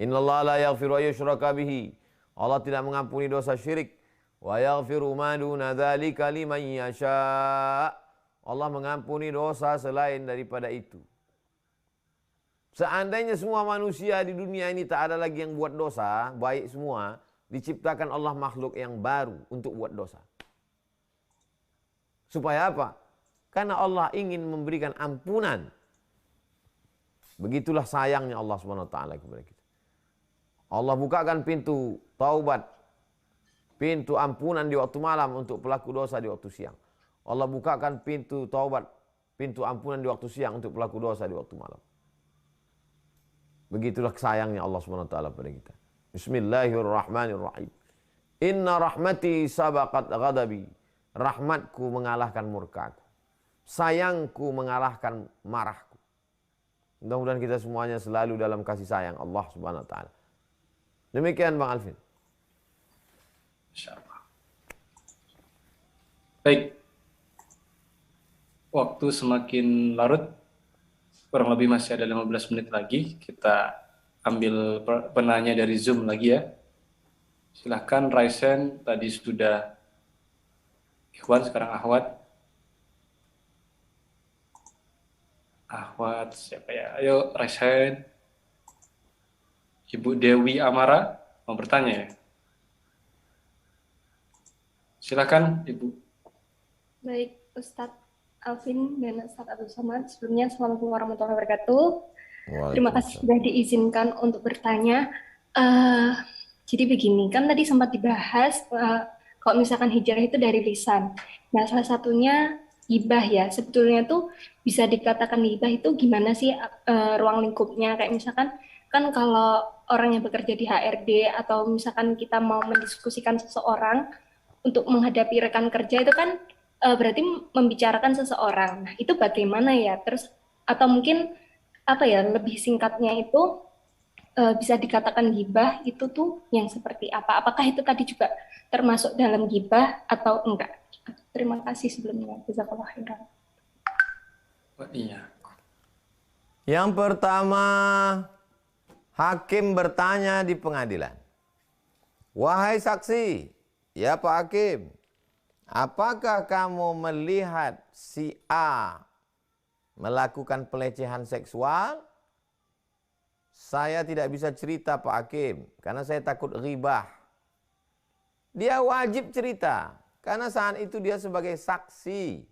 Innallaha la yaghfiru ayyushraka bihi. Allah tidak mengampuni dosa syirik. Wa yaghfiru ma duna dzalika liman yasha. Allah mengampuni dosa selain daripada itu. Seandainya semua manusia di dunia ini tak ada lagi yang buat dosa, baik semua, diciptakan Allah makhluk yang baru untuk buat dosa. Supaya apa? Karena Allah ingin memberikan ampunan. Begitulah sayangnya Allah SWT kepada kita. Allah bukakan pintu taubat, pintu ampunan di waktu malam untuk pelaku dosa di waktu siang. Allah bukakan pintu taubat, pintu ampunan di waktu siang untuk pelaku dosa di waktu malam. Begitulah sayangnya Allah SWT pada kita. Bismillahirrahmanirrahim. Inna rahmati sabaqat ghadabi. Rahmatku mengalahkan murkaku. Sayangku mengalahkan marahku. Mudah-mudahan kita semuanya selalu dalam kasih sayang Allah Subhanahu wa taala. Demikian Bang Alvin. Insyaallah. Baik. Waktu semakin larut. Kurang lebih masih ada 15 menit lagi. Kita ambil penanya dari Zoom lagi ya. Silahkan Raisen, tadi sudah Ikhwan, sekarang Ahwat. Ahwat siapa ya? Ayo Raisen. Ibu Dewi Amara mau bertanya ya? Silakan Ibu. Baik, Ustadz Alvin dan Ustadz Abdul Somad. Sebelumnya, Assalamualaikum warahmatullahi wabarakatuh. Terima kasih sudah diizinkan untuk bertanya. Jadi begini, kan tadi sempat dibahas kalau misalkan hijrah itu dari lisan. Nah, salah satunya ghibah ya. Sebetulnya tuh bisa dikatakan ghibah itu gimana sih ruang lingkupnya? Kayak misalkan kan kalau orang yang bekerja di HRD atau misalkan kita mau mendiskusikan seseorang untuk menghadapi rekan kerja itu kan berarti membicarakan seseorang. Nah, itu bagaimana ya? Terus atau mungkin apa ya, lebih singkatnya itu bisa dikatakan ghibah itu tuh yang seperti apa? Apakah itu tadi juga termasuk dalam ghibah atau enggak? Terima kasih sebelumnya. Jazakallahu khairan. Iya. Yang pertama, hakim bertanya di pengadilan. Wahai saksi, ya Pak Hakim, apakah kamu melihat si A melakukan pelecehan seksual? Saya tidak bisa cerita Pak Hakim, karena saya takut ghibah. Dia wajib cerita, karena saat itu dia sebagai saksi.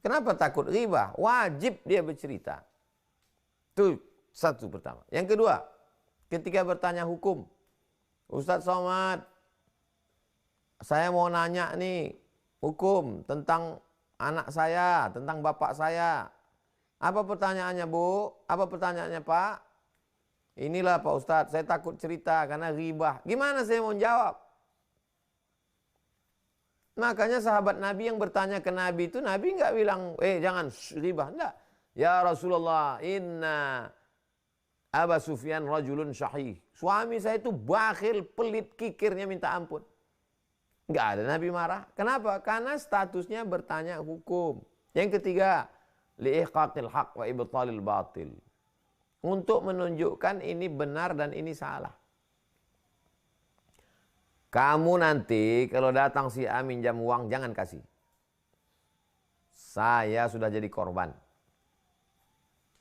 Kenapa takut ghibah? Wajib dia bercerita. Itu satu pertama. Yang kedua, ketika bertanya hukum, Ustadz Somad, saya mau nanya nih hukum tentang anak saya, tentang bapak saya. Apa pertanyaannya Bu? Apa pertanyaannya Pak? Inilah Pak Ustadz, saya takut cerita karena ghibah. Gimana saya mau jawab? Makanya sahabat Nabi yang bertanya ke Nabi itu, Nabi nggak bilang, jangan ghibah. Enggak. Ya Rasulullah, inna Aba Sufyan rajulun syahih. Suami saya itu bakhil, pelit, kikirnya minta ampun. Nggak ada Nabi marah. Kenapa? Karena statusnya bertanya hukum. Yang ketiga, li'iqaqil haq wa ibtalil batil. Untuk menunjukkan ini benar dan ini salah. Kamu nanti kalau datang si A minjam uang, jangan kasih. Saya sudah jadi korban.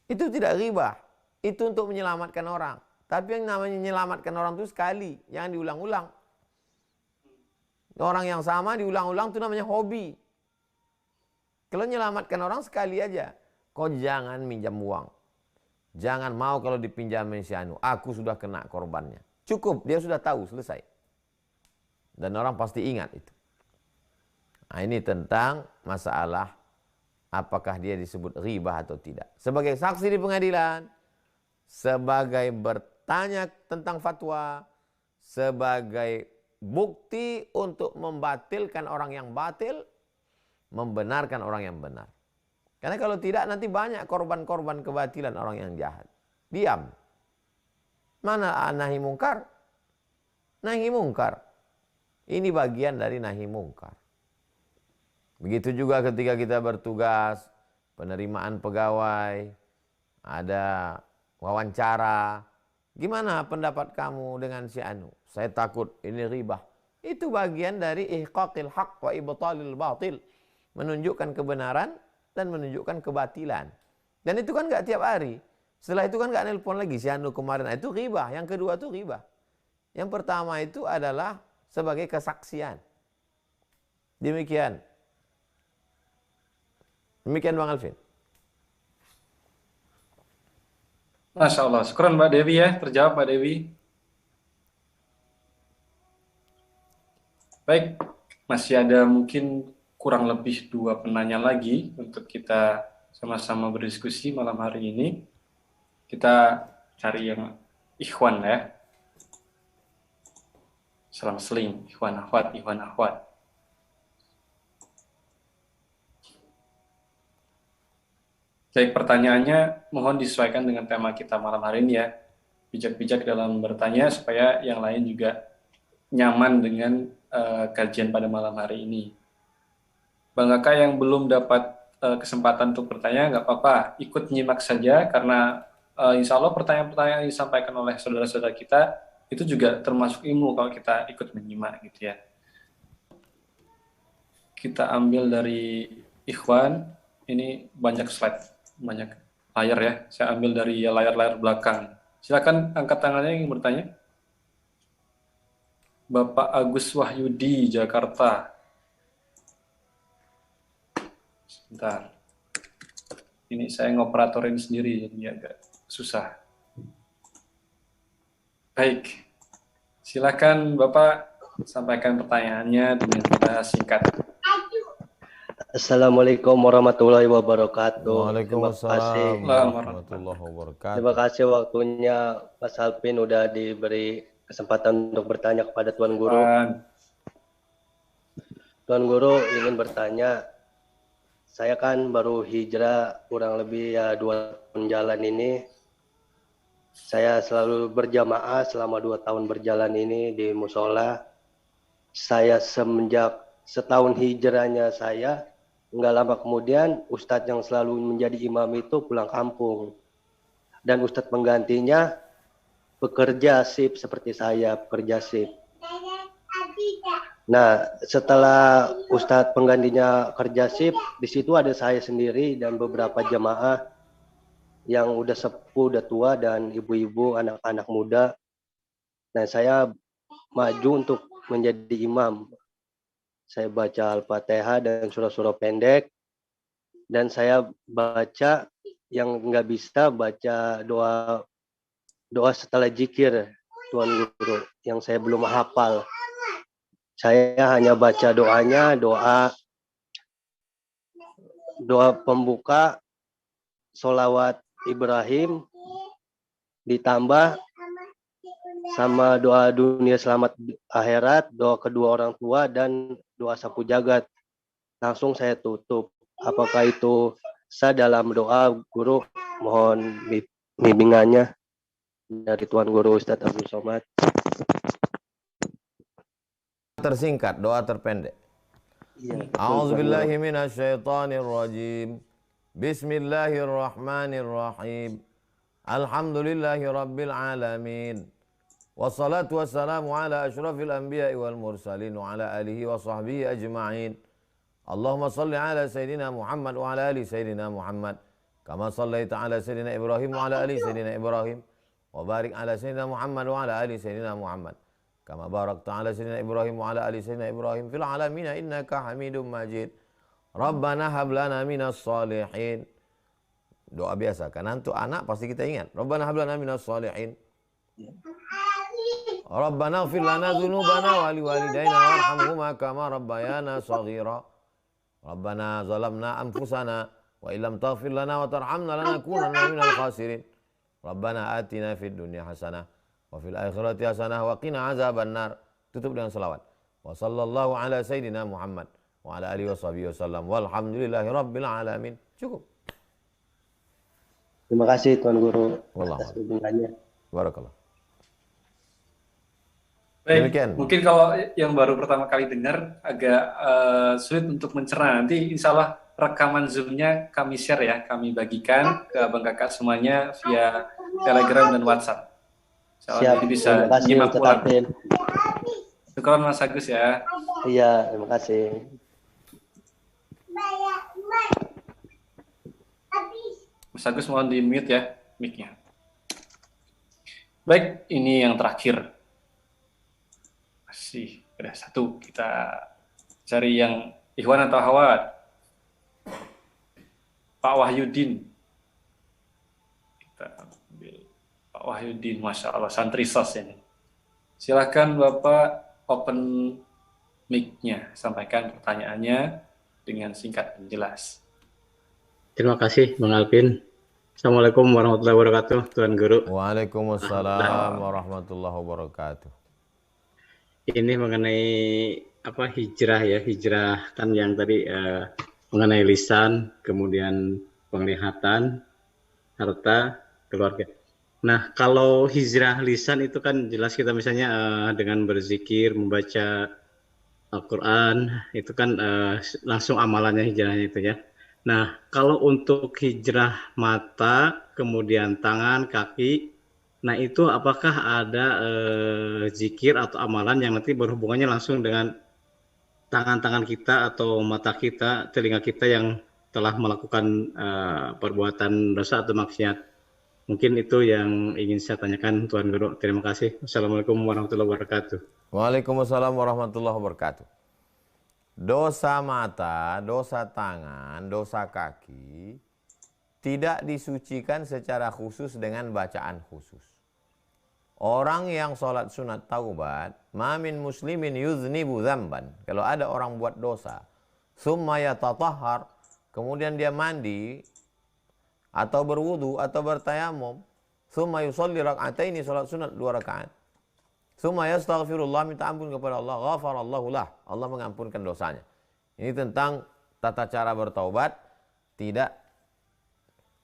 Itu tidak ghibah. Itu untuk menyelamatkan orang. Tapi yang namanya menyelamatkan orang itu sekali. Jangan diulang-ulang. Orang yang sama diulang-ulang itu namanya hobi. Kalau menyelamatkan orang sekali aja. Kau jangan minjam uang. Jangan mau kalau dipinjamin si anu. Aku sudah kena korbannya. Cukup, dia sudah tahu, selesai. Dan orang pasti ingat itu. Nah, ini tentang masalah apakah dia disebut ghibah atau tidak. Sebagai saksi di pengadilan, sebagai bertanya tentang fatwa, sebagai bukti untuk membatilkan orang yang batil, membenarkan orang yang benar. Karena kalau tidak nanti banyak korban-korban kebatilan orang yang jahat. Diam. Mana nahi mungkar? Nahi mungkar. Ini bagian dari nahi mungkar. Begitu juga ketika kita bertugas, penerimaan pegawai, ada wawancara. Gimana pendapat kamu dengan si anu? Saya takut ini ribah. Itu bagian dari ihqaqil haq wa ibtalil batil. Menunjukkan kebenaran dan menunjukkan kebatilan. Dan itu kan nggak tiap hari. Setelah itu kan nggak nelpon lagi si anu kemarin. Itu ribah. Yang kedua itu ribah. Yang pertama itu adalah sebagai kesaksian. Demikian. Demikian Bang Alvin. Masya Allah. Syukran Mbak Dewi ya. Terjawab Mbak Dewi. Baik. Masih ada mungkin kurang lebih 2 penanya lagi untuk kita sama-sama berdiskusi malam hari ini. Kita cari yang ikhwan ya. selang-seling, ikhwan akhwat, ikhwan akhwat. Baik, pertanyaannya mohon disesuaikan dengan tema kita malam hari ini ya. Bijak-bijak dalam bertanya supaya yang lain juga nyaman dengan kajian pada malam hari ini. Bang Kakak yang belum dapat kesempatan untuk bertanya, nggak apa-apa, ikut nyimak saja karena insya Allah pertanyaan-pertanyaan yang disampaikan oleh saudara-saudara kita itu juga termasuk ilmu kalau kita ikut menyimak gitu ya. Kita ambil dari Ikhwan, ini banyak slide, banyak layar ya. Saya ambil dari layar-layar belakang. Silakan angkat tangannya yang bertanya. Bapak Agus Wahyudi, Jakarta. Sebentar. Ini saya ngoperatorin sendiri, jadi agak susah. Baik. Silakan Bapak sampaikan pertanyaannya dengan kita singkat. Assalamualaikum warahmatullahi wabarakatuh. Waalaikumsalam warahmatullahi wabarakatuh. Terima kasih waktunya Mas Alvin udah diberi kesempatan untuk bertanya kepada Tuan Guru. Tuan Guru ingin bertanya, saya kan baru hijrah kurang lebih ya 2 tahun jalan ini. Saya selalu berjamaah selama 2 tahun berjalan ini di musola. Saya semenjak setahun hijrahnya saya, nggak lama kemudian Ustadz yang selalu menjadi imam itu pulang kampung. Dan Ustadz penggantinya pekerja sip seperti saya, pekerja sip. Nah, setelah Ustadz penggantinya kerja sip, di situ ada saya sendiri dan beberapa jemaah yang udah sepuh, udah tua, dan ibu-ibu, anak-anak muda. Nah, saya maju untuk menjadi imam. Saya baca Al-Fatihah dan surah-surah pendek, dan saya baca yang nggak bisa baca doa setelah zikir, Tuan Guru, yang saya belum hafal. Saya hanya baca doanya, doa pembuka, sholawat Ibrahim, ditambah sama doa dunia selamat akhirat, doa kedua orang tua, dan doa sapu jagat. Langsung saya tutup. Apakah itu sah dalam doa, Guru? Mohon bimbingannya dari Tuan Guru Ustadz Abdul Somad. Tersingkat, doa terpendek. A'udzubillahi minasyaitonirrajim. Bismillahirrahmanirrahim. Alhamdulillahi rabbil alamin. Wassalatu wassalamu ala asyrafil anbiya'i wal mursalin wa ala alihi wa sahbihi ajma'in. Allahumma salli ala Sayyidina Muhammad wa ala ali Sayyidina Muhammad. Kama sallaita ala Sayyidina Ibrahim wa ala ali Sayyidina Ibrahim. Wa barik ala Sayyidina Muhammad wa ala ali Sayyidina Muhammad. Kama barakta ala Sayyidina Ibrahim wa ala ali Sayyidina Ibrahim fil alamina innaka hamidum majid. Rabbana hablana minas salihin. Doa biasa, karena untuk anak pasti kita ingat. Rabbana hablana minas salihin. Rabbana ighfir lana dzunubana wa liwalidayna warhamhuma kama rabbayana shaghira. Rabbana zalamna anfusana wa illam taghfir lana wa tarhamna lanakunanna minal khasirin. Rabbana atina fid dunya hasanah wa fil akhirati hasanah wa qina azabannar. Tutup dengan selawat. Wa sallallahu ala sayyidina Muhammad wa ala alihi washabihi wasallam walhamdulillahi rabbil alamin. Cukup. Terima kasih Tuan Guru Wallah. atas bimbingannya. Barakallah. Baik, Demikian. mungkin kalau yang baru pertama kali dengar agak sulit untuk mencerna. Nanti insya Allah rekaman Zoom-nya kami share ya, kami bagikan ke Abang Kakak semuanya via Telegram dan WhatsApp. Insya Allah Siap. nanti bisa Terima kasih nyimak Ustadz ulang. Alvin. Syukur Mas Agus ya. Iya, terima kasih. Mas Agus mohon di mute ya mic-nya. Baik, ini yang terakhir. Masih ada satu, kita cari yang Ikhwan atau Hawat. Pak Wahyudin. Kita ambil Pak Wahyudin, Masya Allah, santri sos ini. Silakan Bapak open mic-nya, sampaikan pertanyaannya dengan singkat dan jelas. Terima kasih Bang Alvin. Assalamualaikum warahmatullahi wabarakatuh, Tuan Guru. Waalaikumsalam warahmatullahi wabarakatuh. ini mengenai apa hijrah ya, hijrah kan yang tadi mengenai lisan, kemudian penglihatan, harta, keluarga. Nah, kalau hijrah lisan itu kan jelas kita misalnya dengan berzikir, membaca Al-Quran, itu kan langsung amalannya hijrahnya itu ya. Nah, kalau untuk hijrah mata, kemudian tangan, kaki, nah itu apakah ada zikir atau amalan yang nanti berhubungannya langsung dengan tangan-tangan kita atau mata kita, telinga kita yang telah melakukan perbuatan dosa atau maksiat? Mungkin itu yang ingin saya tanyakan Tuan Guru. Terima kasih. Assalamualaikum warahmatullahi wabarakatuh. Waalaikumsalam warahmatullahi wabarakatuh. Dosa mata, dosa tangan, dosa kaki tidak disucikan secara khusus dengan bacaan khusus. Orang yang sholat sunat taubat, mamin muslimin yuznibu dzamban. Kalau ada orang buat dosa, summa yatatahhar, kemudian dia mandi atau berwudu atau bertayamum, summa yusalli rak'ataini, salat sunat 2 rakaat. Summa yastaghfirullah, minta ampun kepada Allah, ghafarallahu lah, Allah mengampunkan dosanya. Ini tentang tata cara bertaubat, tidak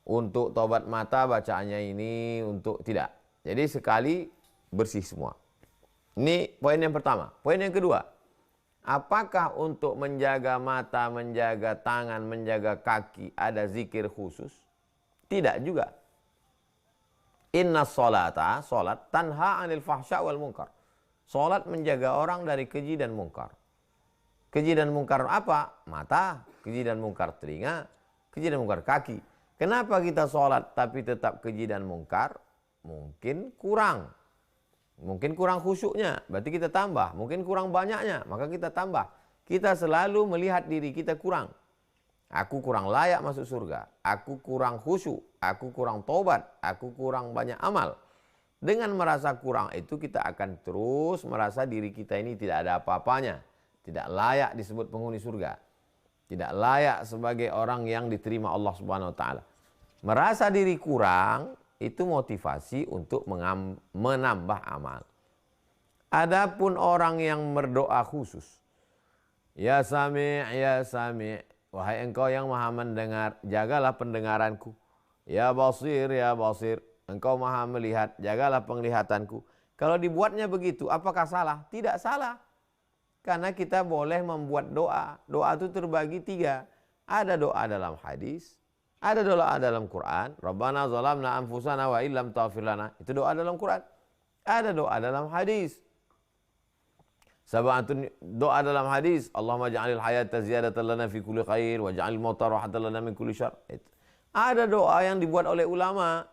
untuk taubat mata bacaannya ini untuk tidak. Jadi sekali bersih semua. Ini poin yang pertama. Poin yang kedua, apakah untuk menjaga mata, menjaga tangan, menjaga kaki ada zikir khusus? Tidak juga. Inna sholata, sholat, tanha anil fahsya wal munkar. Sholat menjaga orang dari keji dan mungkar. Keji dan mungkar apa? Mata. Keji dan mungkar telinga. Keji dan mungkar kaki. Kenapa kita sholat tapi tetap keji dan mungkar? Mungkin kurang. Mungkin kurang khusyuknya, berarti kita tambah. Mungkin kurang banyaknya, maka kita tambah. Kita selalu melihat diri kita kurang. Aku kurang layak masuk surga. Aku kurang khusyuk. Aku kurang tobat. Aku kurang banyak amal. Dengan merasa kurang itu kita akan terus merasa diri kita ini tidak ada apa-apanya. Tidak layak disebut penghuni surga. Tidak layak sebagai orang yang diterima Allah Subhanahu wa taala. Merasa diri kurang itu motivasi untuk menambah amal. Adapun orang yang berdoa khusus, ya Sami', ya Sami', wahai engkau yang maha mendengar, jagalah pendengaranku. Ya Basir, ya Basir, engkau maha melihat, jagalah penglihatanku. Kalau dibuatnya begitu, apakah salah? Tidak salah. Karena kita boleh membuat doa. Doa itu terbagi 3. Ada doa dalam hadis, ada doa dalam Quran. Rabbana zalamna anfusana wa illam taghfir lana. Itu doa dalam Quran. Ada doa dalam hadis. Sab'atun, doa dalam hadis, Allahumma ja'alil hayata ziyadatan lana fi kulli khair wa ja'alil mauta rahatan lana min kulli syarr. Ada doa yang dibuat oleh ulama.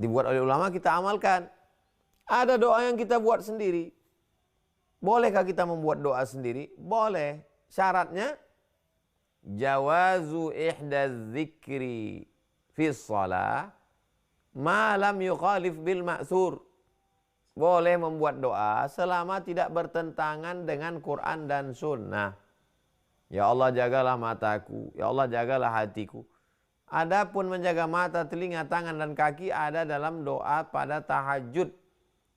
Dibuat oleh ulama kita amalkan. Ada doa yang kita buat sendiri. Bolehkah kita membuat doa sendiri? Boleh. Syaratnya jawazu ihdaz zikri fi shalah ma lam yukhalif bil ma'thur. Boleh membuat doa selama tidak bertentangan dengan Quran dan Sunnah. Ya Allah jagalah mataku, ya Allah jagalah hatiku. Adapun menjaga mata, telinga, tangan dan kaki ada dalam doa pada tahajud.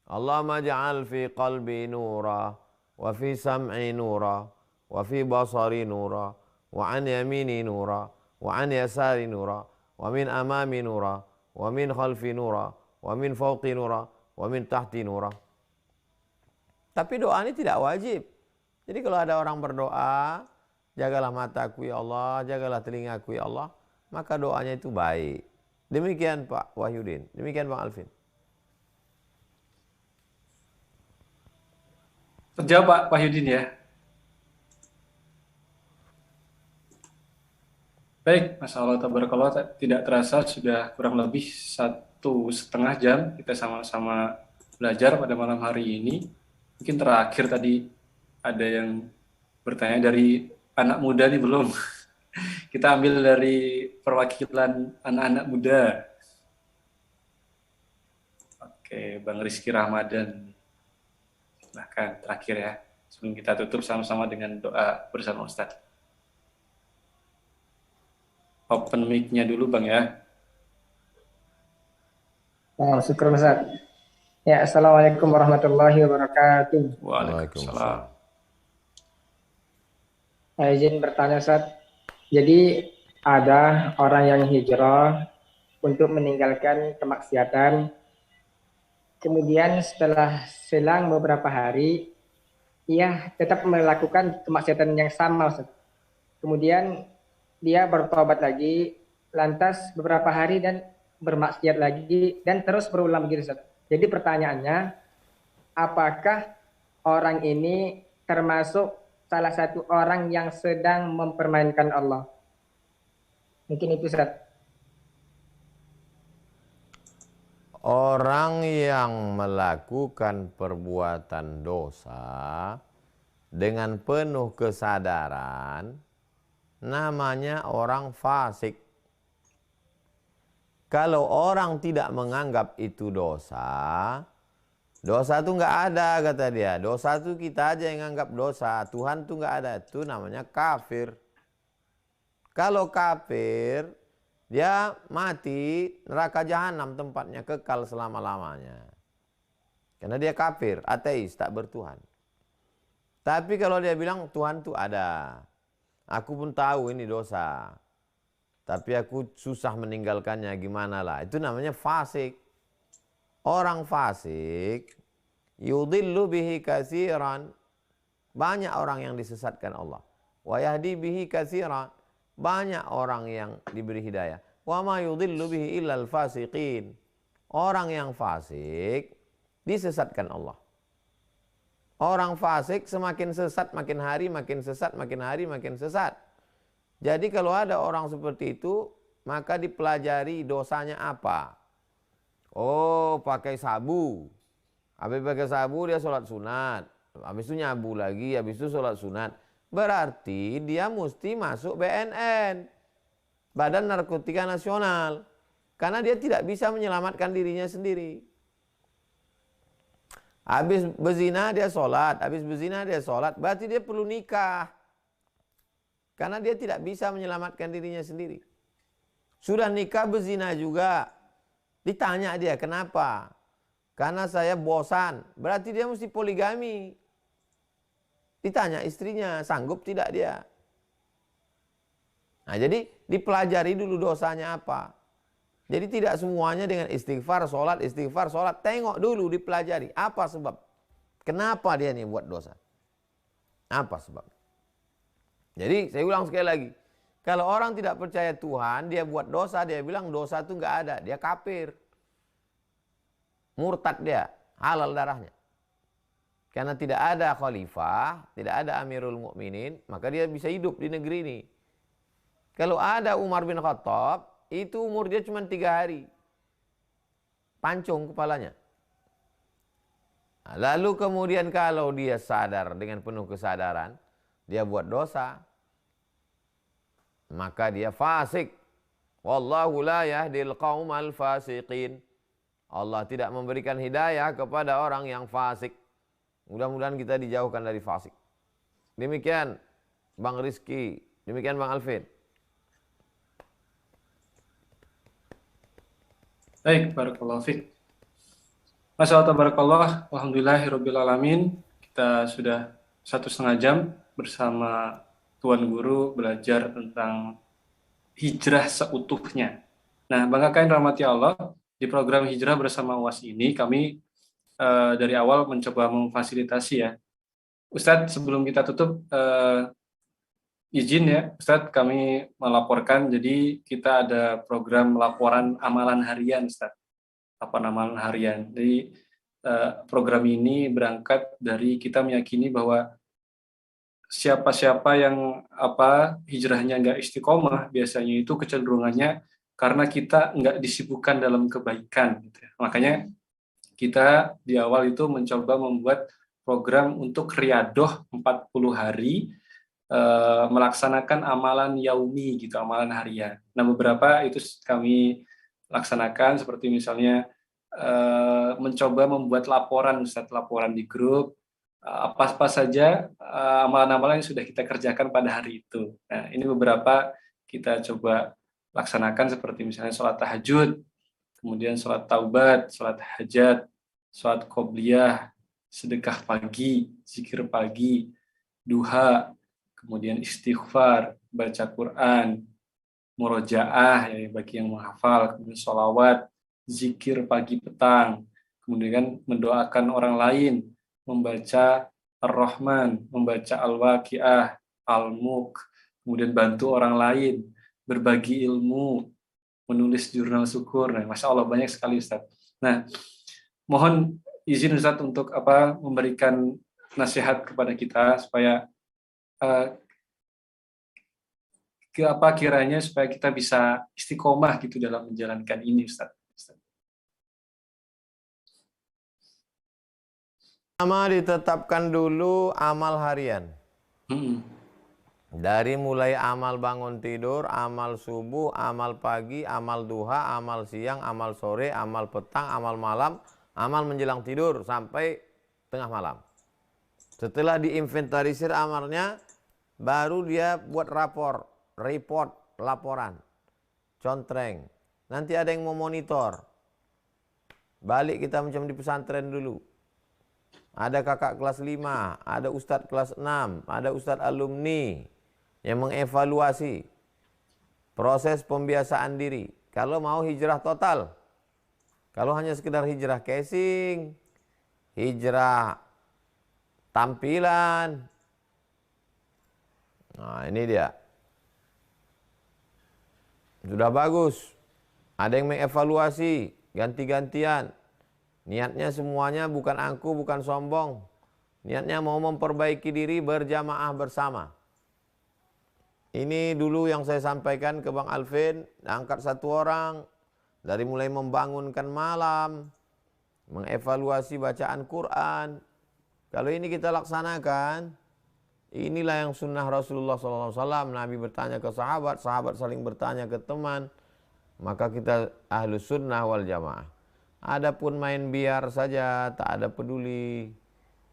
Allahumma ja'al fi qalbi nura, wa fi sam'i nura, wa fi basari nura, wa an yamini nura, wa an yasari nura, wa min amami nura, wa min khalfi nura, wa min fawqi nura, wa min tahti nura. Tapi doa ini tidak wajib. Jadi kalau ada orang berdoa, jagalah mataku ya Allah, jagalah telingaku ya Allah, maka doanya itu baik. Demikian Pak Wahyudin, demikian Bang Alvin. Terjawab Pak Wahyudin ya. Baik, Masya Allah, tabarakallah, tidak terasa sudah kurang lebih 1,5 jam kita sama-sama belajar pada malam hari ini. Mungkin terakhir tadi ada yang bertanya dari anak muda nih belum. Kita ambil dari perwakilan anak-anak muda. Oke, Bang Rizky Ramadan. Silahkan terakhir ya. Sebelum kita tutup sama-sama dengan doa bersama Ustadz. Open mic-nya dulu Bang ya. Oh, syukur Ustaz. Ya, Assalamualaikum warahmatullahi wabarakatuh. Waalaikumsalam. Izin bertanya, Ustaz. Jadi ada orang yang hijrah untuk meninggalkan kemaksiatan. Kemudian setelah selang beberapa hari, ia tetap melakukan kemaksiatan yang sama, Ustaz. Kemudian dia bertobat lagi, lantas beberapa hari dan bermaksiat lagi, dan terus berulang begitu, Ustaz. Jadi pertanyaannya, apakah orang ini termasuk salah satu orang yang sedang mempermainkan Allah? Mungkin itu, Ustaz. Orang yang melakukan perbuatan dosa dengan penuh kesadaran namanya orang fasik. Kalau orang tidak menganggap itu dosa, dosa itu nggak ada kata dia. Dosa itu kita aja yang anggap dosa. Tuhan itu nggak ada. Itu namanya kafir. Kalau kafir, dia mati neraka jahanam tempatnya kekal selama-lamanya. Karena dia kafir, ateis, tak bertuhan. Tapi kalau dia bilang Tuhan itu ada. Aku pun tahu ini dosa. Tapi aku susah meninggalkannya, gimana lah. Itu namanya fasik. Orang fasik, yudhillu bihi katsiran. Banyak orang yang disesatkan Allah. Wa yahdi bihi katsiran. Banyak orang yang diberi hidayah. Wa ma yudhillu bihi illal fasiqin. Orang yang fasik disesatkan Allah. Orang fasik semakin sesat makin hari, makin sesat makin hari, makin sesat. Jadi kalau ada orang seperti itu, maka dipelajari dosanya apa. Oh, pakai sabu. Habis pakai sabu dia sholat sunat. Habis itu nyabu lagi, habis itu sholat sunat. Berarti dia mesti masuk BNN. Badan Narkotika Nasional. Karena dia tidak bisa menyelamatkan dirinya sendiri. Habis berzina dia sholat, habis berzina dia sholat, berarti dia perlu nikah. Karena dia tidak bisa menyelamatkan dirinya sendiri. Sudah nikah berzina juga. Ditanya dia, kenapa? Karena saya bosan. Berarti dia mesti poligami. Ditanya istrinya, sanggup tidak dia? Nah, jadi dipelajari dulu dosanya apa. Jadi tidak semuanya dengan istighfar, sholat. Tengok dulu, dipelajari. Apa sebab? Kenapa dia nih buat dosa? Apa sebab? Jadi saya ulang sekali lagi. Kalau orang tidak percaya Tuhan, dia buat dosa, dia bilang dosa itu nggak ada. Dia kafir. Murtad dia, halal darahnya. Karena tidak ada khalifah, tidak ada Amirul Mukminin, maka dia bisa hidup di negeri ini. Kalau ada Umar bin Khattab, itu umur dia cuma 3 hari. Pancung kepalanya. Nah, lalu kemudian kalau dia sadar dengan penuh kesadaran, dia buat dosa, maka dia fasik. Wallahu la yahdil qaumal fasiqin. Allah tidak memberikan hidayah kepada orang yang fasik. Mudah-mudahan kita dijauhkan dari fasik. Demikian Bang Rizky, demikian Bang Alvin. Baik, barakallahu fiik. Masya Allah, tabarakallah, alhamdulillahirabbil alamin. Kita sudah 1,5 jam bersama Tuan Guru belajar tentang hijrah seutuhnya. Nah, Bang Kakak yang rahmati Allah, di program hijrah bersama UAS ini kami dari awal mencoba memfasilitasi ya. Ustadz, sebelum kita tutup, izin ya, Ustadz, kami melaporkan, jadi kita ada program laporan amalan harian, Ustadz. Laporan amalan harian. Jadi program ini berangkat dari kita meyakini bahwa siapa-siapa yang hijrahnya nggak istiqomah, biasanya itu kecenderungannya karena kita nggak disibukkan dalam kebaikan. Gitu ya. Makanya kita di awal itu mencoba membuat program untuk riyadoh 40 hari, melaksanakan amalan yaumi, gitu, amalan harian. Nah, beberapa itu kami laksanakan, seperti misalnya mencoba membuat laporan, Ustadz, laporan di grup, apa-apa saja amalan-amalan yang sudah kita kerjakan pada hari itu. Nah, ini beberapa kita coba laksanakan, seperti misalnya sholat tahajud, kemudian sholat taubat, sholat hajat, sholat qobliyah, sedekah pagi, zikir pagi, duha, kemudian istighfar, baca Quran, murojaah ya bagi yang menghafal, kemudian sholawat, zikir pagi petang, kemudian mendoakan orang lain, membaca Ar-Rahman, membaca Al-Waqiah, Al-Mulk, kemudian bantu orang lain, berbagi ilmu, menulis jurnal syukur. Nah, Masya Allah banyak sekali Ustaz. Nah, mohon izin Ustaz untuk memberikan nasihat kepada kita supaya kiranya supaya kita bisa istiqomah gitu dalam menjalankan ini Ustaz. Pertama ditetapkan dulu amal harian. Dari mulai amal bangun tidur, amal subuh, amal pagi, amal duha, amal siang, amal sore, amal petang, amal malam, amal menjelang tidur sampai tengah malam. Setelah diinventarisir amalnya, baru dia buat report, laporan, contreng. Nanti ada yang mau monitor. Balik kita macam di pesantren dulu. Ada kakak kelas 5, ada ustadz kelas 6, ada ustadz alumni yang mengevaluasi proses pembiasaan diri. Kalau mau hijrah total, kalau hanya sekedar hijrah casing, hijrah tampilan, nah ini dia. Sudah bagus. Ada yang mengevaluasi, ganti-gantian. Niatnya semuanya bukan angku, bukan sombong. Niatnya mau memperbaiki diri berjamaah bersama. Ini dulu yang saya sampaikan ke Bang Alvin, angkat satu orang, dari mulai membangunkan malam, mengevaluasi bacaan Quran. Kalau ini kita laksanakan, inilah yang sunnah Rasulullah SAW. Nabi bertanya ke sahabat, sahabat saling bertanya ke teman. Maka kita ahlus sunnah wal jamaah. Adapun main biar saja, tak ada peduli,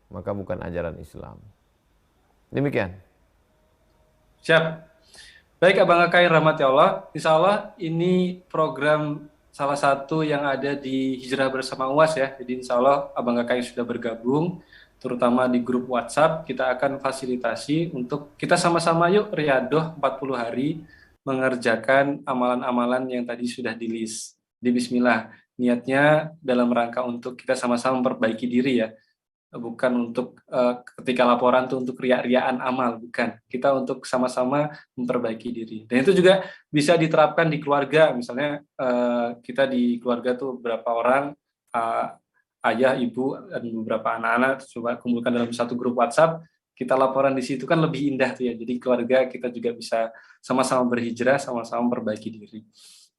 maka bukan ajaran Islam. Demikian. Siap. Baik Abang Akain rahmati Allah. Insya Allah ini program salah satu yang ada di Hijrah Bersama UAS ya. Jadi insya Allah Abang Akain sudah bergabung, terutama di grup WhatsApp. Kita akan fasilitasi untuk kita sama-sama yuk riadoh 40 hari mengerjakan amalan-amalan yang tadi sudah di list. Di Bismillah. Niatnya dalam rangka untuk kita sama-sama memperbaiki diri ya, bukan untuk ketika laporan tuh untuk riak-riaan amal, bukan. Kita untuk sama-sama memperbaiki diri. Dan itu juga bisa diterapkan di keluarga, misalnya kita di keluarga tuh beberapa orang, ayah, ibu, dan beberapa anak-anak, coba kumpulkan dalam satu grup WhatsApp, kita laporan di situ kan lebih indah tuh ya. Jadi keluarga kita juga bisa sama-sama berhijrah, sama-sama memperbaiki diri.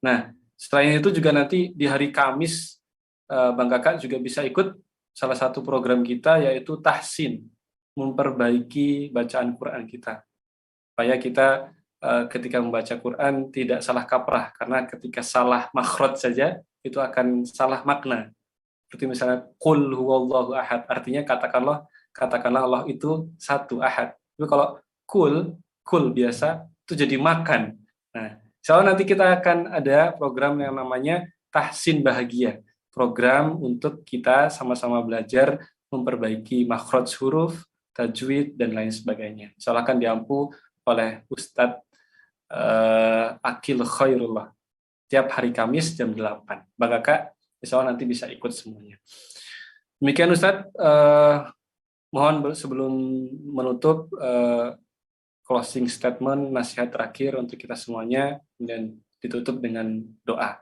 Nah, selain itu juga nanti di hari Kamis, Bang Kakak juga bisa ikut salah satu program kita yaitu tahsin, memperbaiki bacaan Quran kita. Supaya kita ketika membaca Quran tidak salah kaprah, karena ketika salah makhraj saja itu akan salah makna. Seperti misalnya qul huwallahu ahad, artinya katakanlah Allah itu satu, ahad. Tapi kalau kul biasa itu jadi makan. Nah, insya Allah nanti kita akan ada program yang namanya Tahsin Bahagia. Program untuk kita sama-sama belajar memperbaiki makhraj huruf, tajwid, dan lain sebagainya. Insya Allah akan diampu oleh Ustadz Akil Khairullah. Tiap hari Kamis jam 8. Bang Kakak, insya Allah nanti bisa ikut semuanya. Demikian Ustadz, mohon sebelum menutup, closing statement, nasihat terakhir untuk kita semuanya, dan ditutup dengan doa.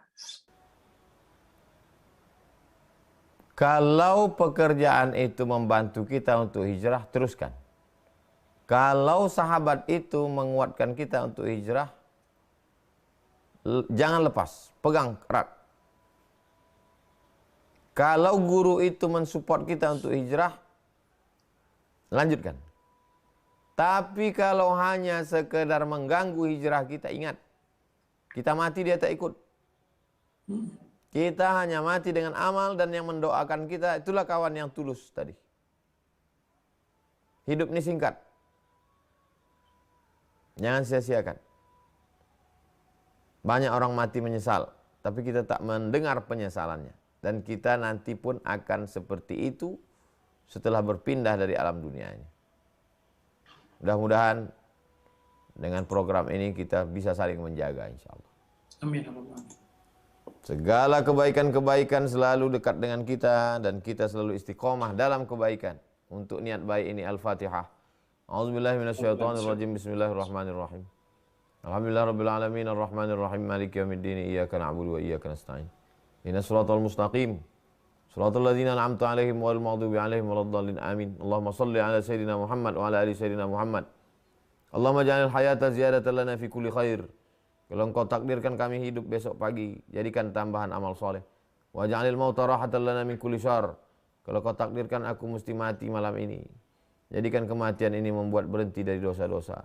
Kalau pekerjaan itu membantu kita untuk hijrah, teruskan. Kalau sahabat itu menguatkan kita untuk hijrah, jangan lepas, pegang erat. Kalau guru itu mensupport kita untuk hijrah, lanjutkan. Tapi kalau hanya sekedar mengganggu hijrah kita, ingat, kita mati dia tak ikut. Kita hanya mati dengan amal, dan yang mendoakan kita itulah kawan yang tulus tadi. Hidup ini singkat. Jangan sia-siakan. Banyak orang mati menyesal, tapi kita tak mendengar penyesalannya. Dan kita nanti pun akan seperti itu setelah berpindah dari alam dunianya. Mudah-mudahan dengan program ini kita bisa saling menjaga, insya Allah. Amin. Segala kebaikan-kebaikan selalu dekat dengan kita dan kita selalu istiqomah dalam kebaikan. Untuk niat baik ini Al-Fatihah. A'udzubillahi minasyaitonirrajim. Bismillahirrahmanirrahim. Alhamdulillahirabbil alamin arrahmanir rahim maliki yaumiddin iyyaka na'budu wa iyyaka nasta'in. Ihdinas siratal mustaqim. Shiratal ladzina an'amta 'alaihim ghairil maghdubi 'alaihim waladdallin. Amin. Allahumma shalli 'ala sayidina Muhammad wa 'ala ali sayidina Muhammad. Allahumma ja'alil hayata ziyadatan lana fi kulli khair. Kalau Engkau takdirkan kami hidup besok pagi, jadikan tambahan amal soleh. Wa ja'alil mauta rahatan lana min kulli syarr. Kalau Kau takdirkan aku mesti mati malam ini, jadikan kematian ini membuat berhenti dari dosa-dosa.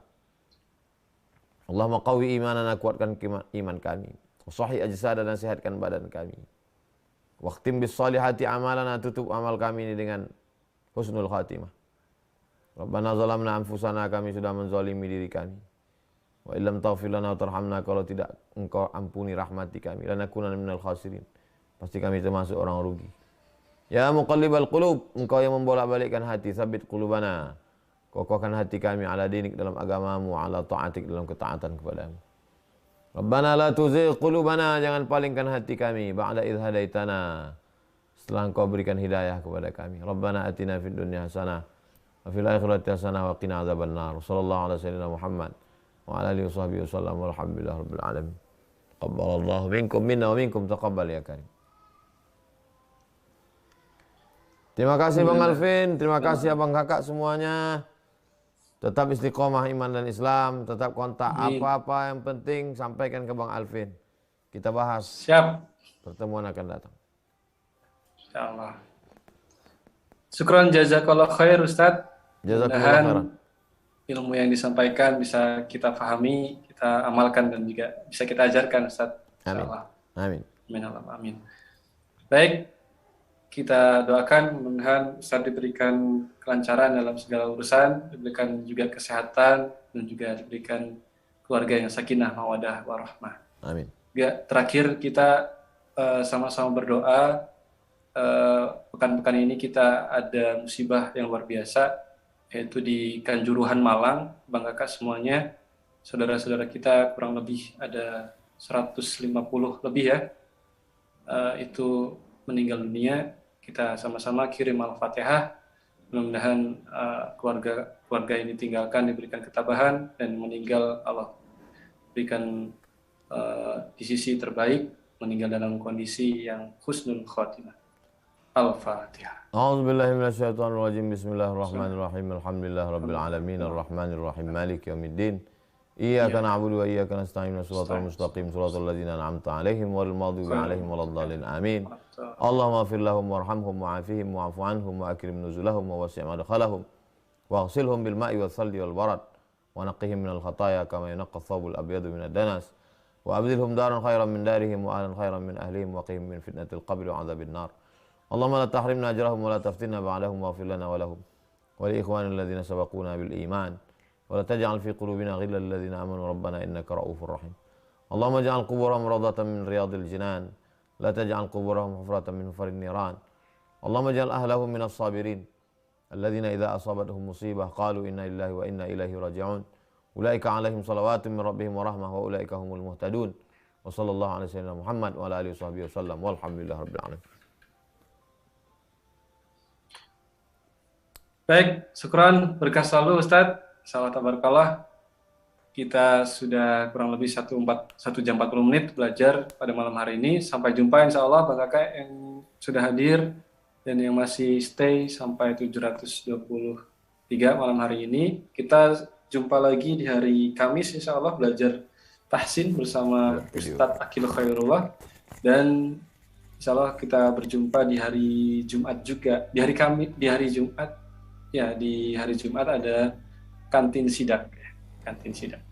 Allahumma qawi imanana, kuatkan iman kami. Sahih ajsadana, sehatkan badan kami. Waqtim bis salihati amalana, tutup amal kami ini dengan husnul khatimah. Rabbana zalamna anfusana, kami sudah menzalimi diri kami. Wa illam taghfir lana wa tarhamna, kalau tidak Engkau ampuni rahmati kami, lanakunanna minal khasirin, pasti kami termasuk orang rugi. Ya muqallibal qulub, Engkau yang membolak-balikkan hati, sabit qulubana, kokohkan hati kami ala dinik, dalam agamamu, ala ta'atik, dalam ketaatan kepadamu. Rabbana la tuzigh qulubana, jangan palingkan hati kami, ba'da idh hadaitana, setelah Engkau berikan hidayah kepada kami. Rabbana atina fid dunya hasanah wa fil akhirati hasanah wa qina adzabannar. Sallallahu alaihi wasallam Muhammad wa ala alihi washabihi wasallam, walhamdulillahi rabbil alamin. Taqabbalallahu minkum minna wa minkum taqabbal ya karim. Terima kasih Bang Alvin, terima kasih Abang Kakak semuanya. Tetap istiqomah iman dan Islam, tetap kontak. Apa-apa yang penting sampaikan ke Bang Alvin. Kita bahas. Siap. Pertemuan akan datang. Insyaallah. Syukran jazakallah khair Ustadz. Jazakallah khairan. Ilmu yang disampaikan bisa kita pahami, kita amalkan dan juga bisa kita ajarkan Ustadz. Amin. Amin. Amin. Amin. Baik, kita doakan mudah-mudahan Ustadz diberikan kelancaran dalam segala urusan, diberikan juga kesehatan dan juga diberikan keluarga yang sakinah, mawadah, warahmah. Amin. Ya, terakhir kita sama-sama berdoa. Pekan-pekan ini kita ada musibah yang luar biasa, yaitu di Kanjuruhan Malang. Bang Kakak semuanya, saudara-saudara kita kurang lebih ada 150 lebih ya, itu meninggal dunia. Kita sama-sama kirim Al-Fatihah, mudah-mudahan keluarga ini tinggalkan, diberikan ketabahan, dan meninggal Allah berikan di sisi terbaik, meninggal dalam kondisi yang husnul khotimah. Al-Fatihah. A'udzubillahi minasyaitonirrajim. Bismillahirrahmanirrahim. Alhamdulillahi rabbil alamin arrahmanir rahim maliki yaumiddin. Iyyaka na'budu wa iyyaka nasta'in. Shiratal mustaqim shiratal ladzina an'amta 'alaihim ghairil maghdubi 'alaihim waladdallin. Amin. Allahumma ighfir lahum warhamhum wa'afihim wa'fu 'anhum wa akrim nuzulahum wa wasi' madkhalahum waghsilhum bil ma'i wal thalji wal barad wa naqqihim minal khataaya kama yunqqa ath-thawbul abyadu minad danas wa abdilhum daran khairan min darihim wa ahlan khairan min ahlihim wa qihim min fitnatil qabri wa 'adzabin nar. Allahumma la tahrimna ajrahum wa la taftinna ba'dahum waghfir lana wa lahum wa li ikhwanina alladhina sabaquna bil iman wa la taj'al fi qulubina ghillan lil ladzina amanu rabbana innaka ra'ufur rahim. Allahumma ij'al quburahum rawdatan min riyadil jinan la taj'al quburahum hufratan min hufarin niran. Allahumma ij'al ahlahum minas sabirin alladhina idza asabatuhum musibah qalu inna lillahi wa inna ilaihi raji'un. Ulaika 'alaihim salawatun min rabbihim wa rahmah wa ulaika humul muhtadun. Wa sallallahu alaihi wasallam Muhammad wa ala alihi washabihi wasallam walhamdulillahi rabbil alamin. Baik, syukran, berkah selalu Ustadz. Salam tabarakallah. Kita sudah kurang lebih 1 jam 40 menit belajar pada malam hari ini. Sampai jumpa insya Allah Bang Kakak yang sudah hadir dan yang masih stay sampai 723 malam hari ini. Kita jumpa lagi di hari Kamis insya Allah belajar tahsin bersama Ustadz Akil Khairullah. Dan insya Allah kita berjumpa di hari Jumat juga. Di hari Jumat. Ya, di hari Jumat ada kantin sidak. Kantin sidak.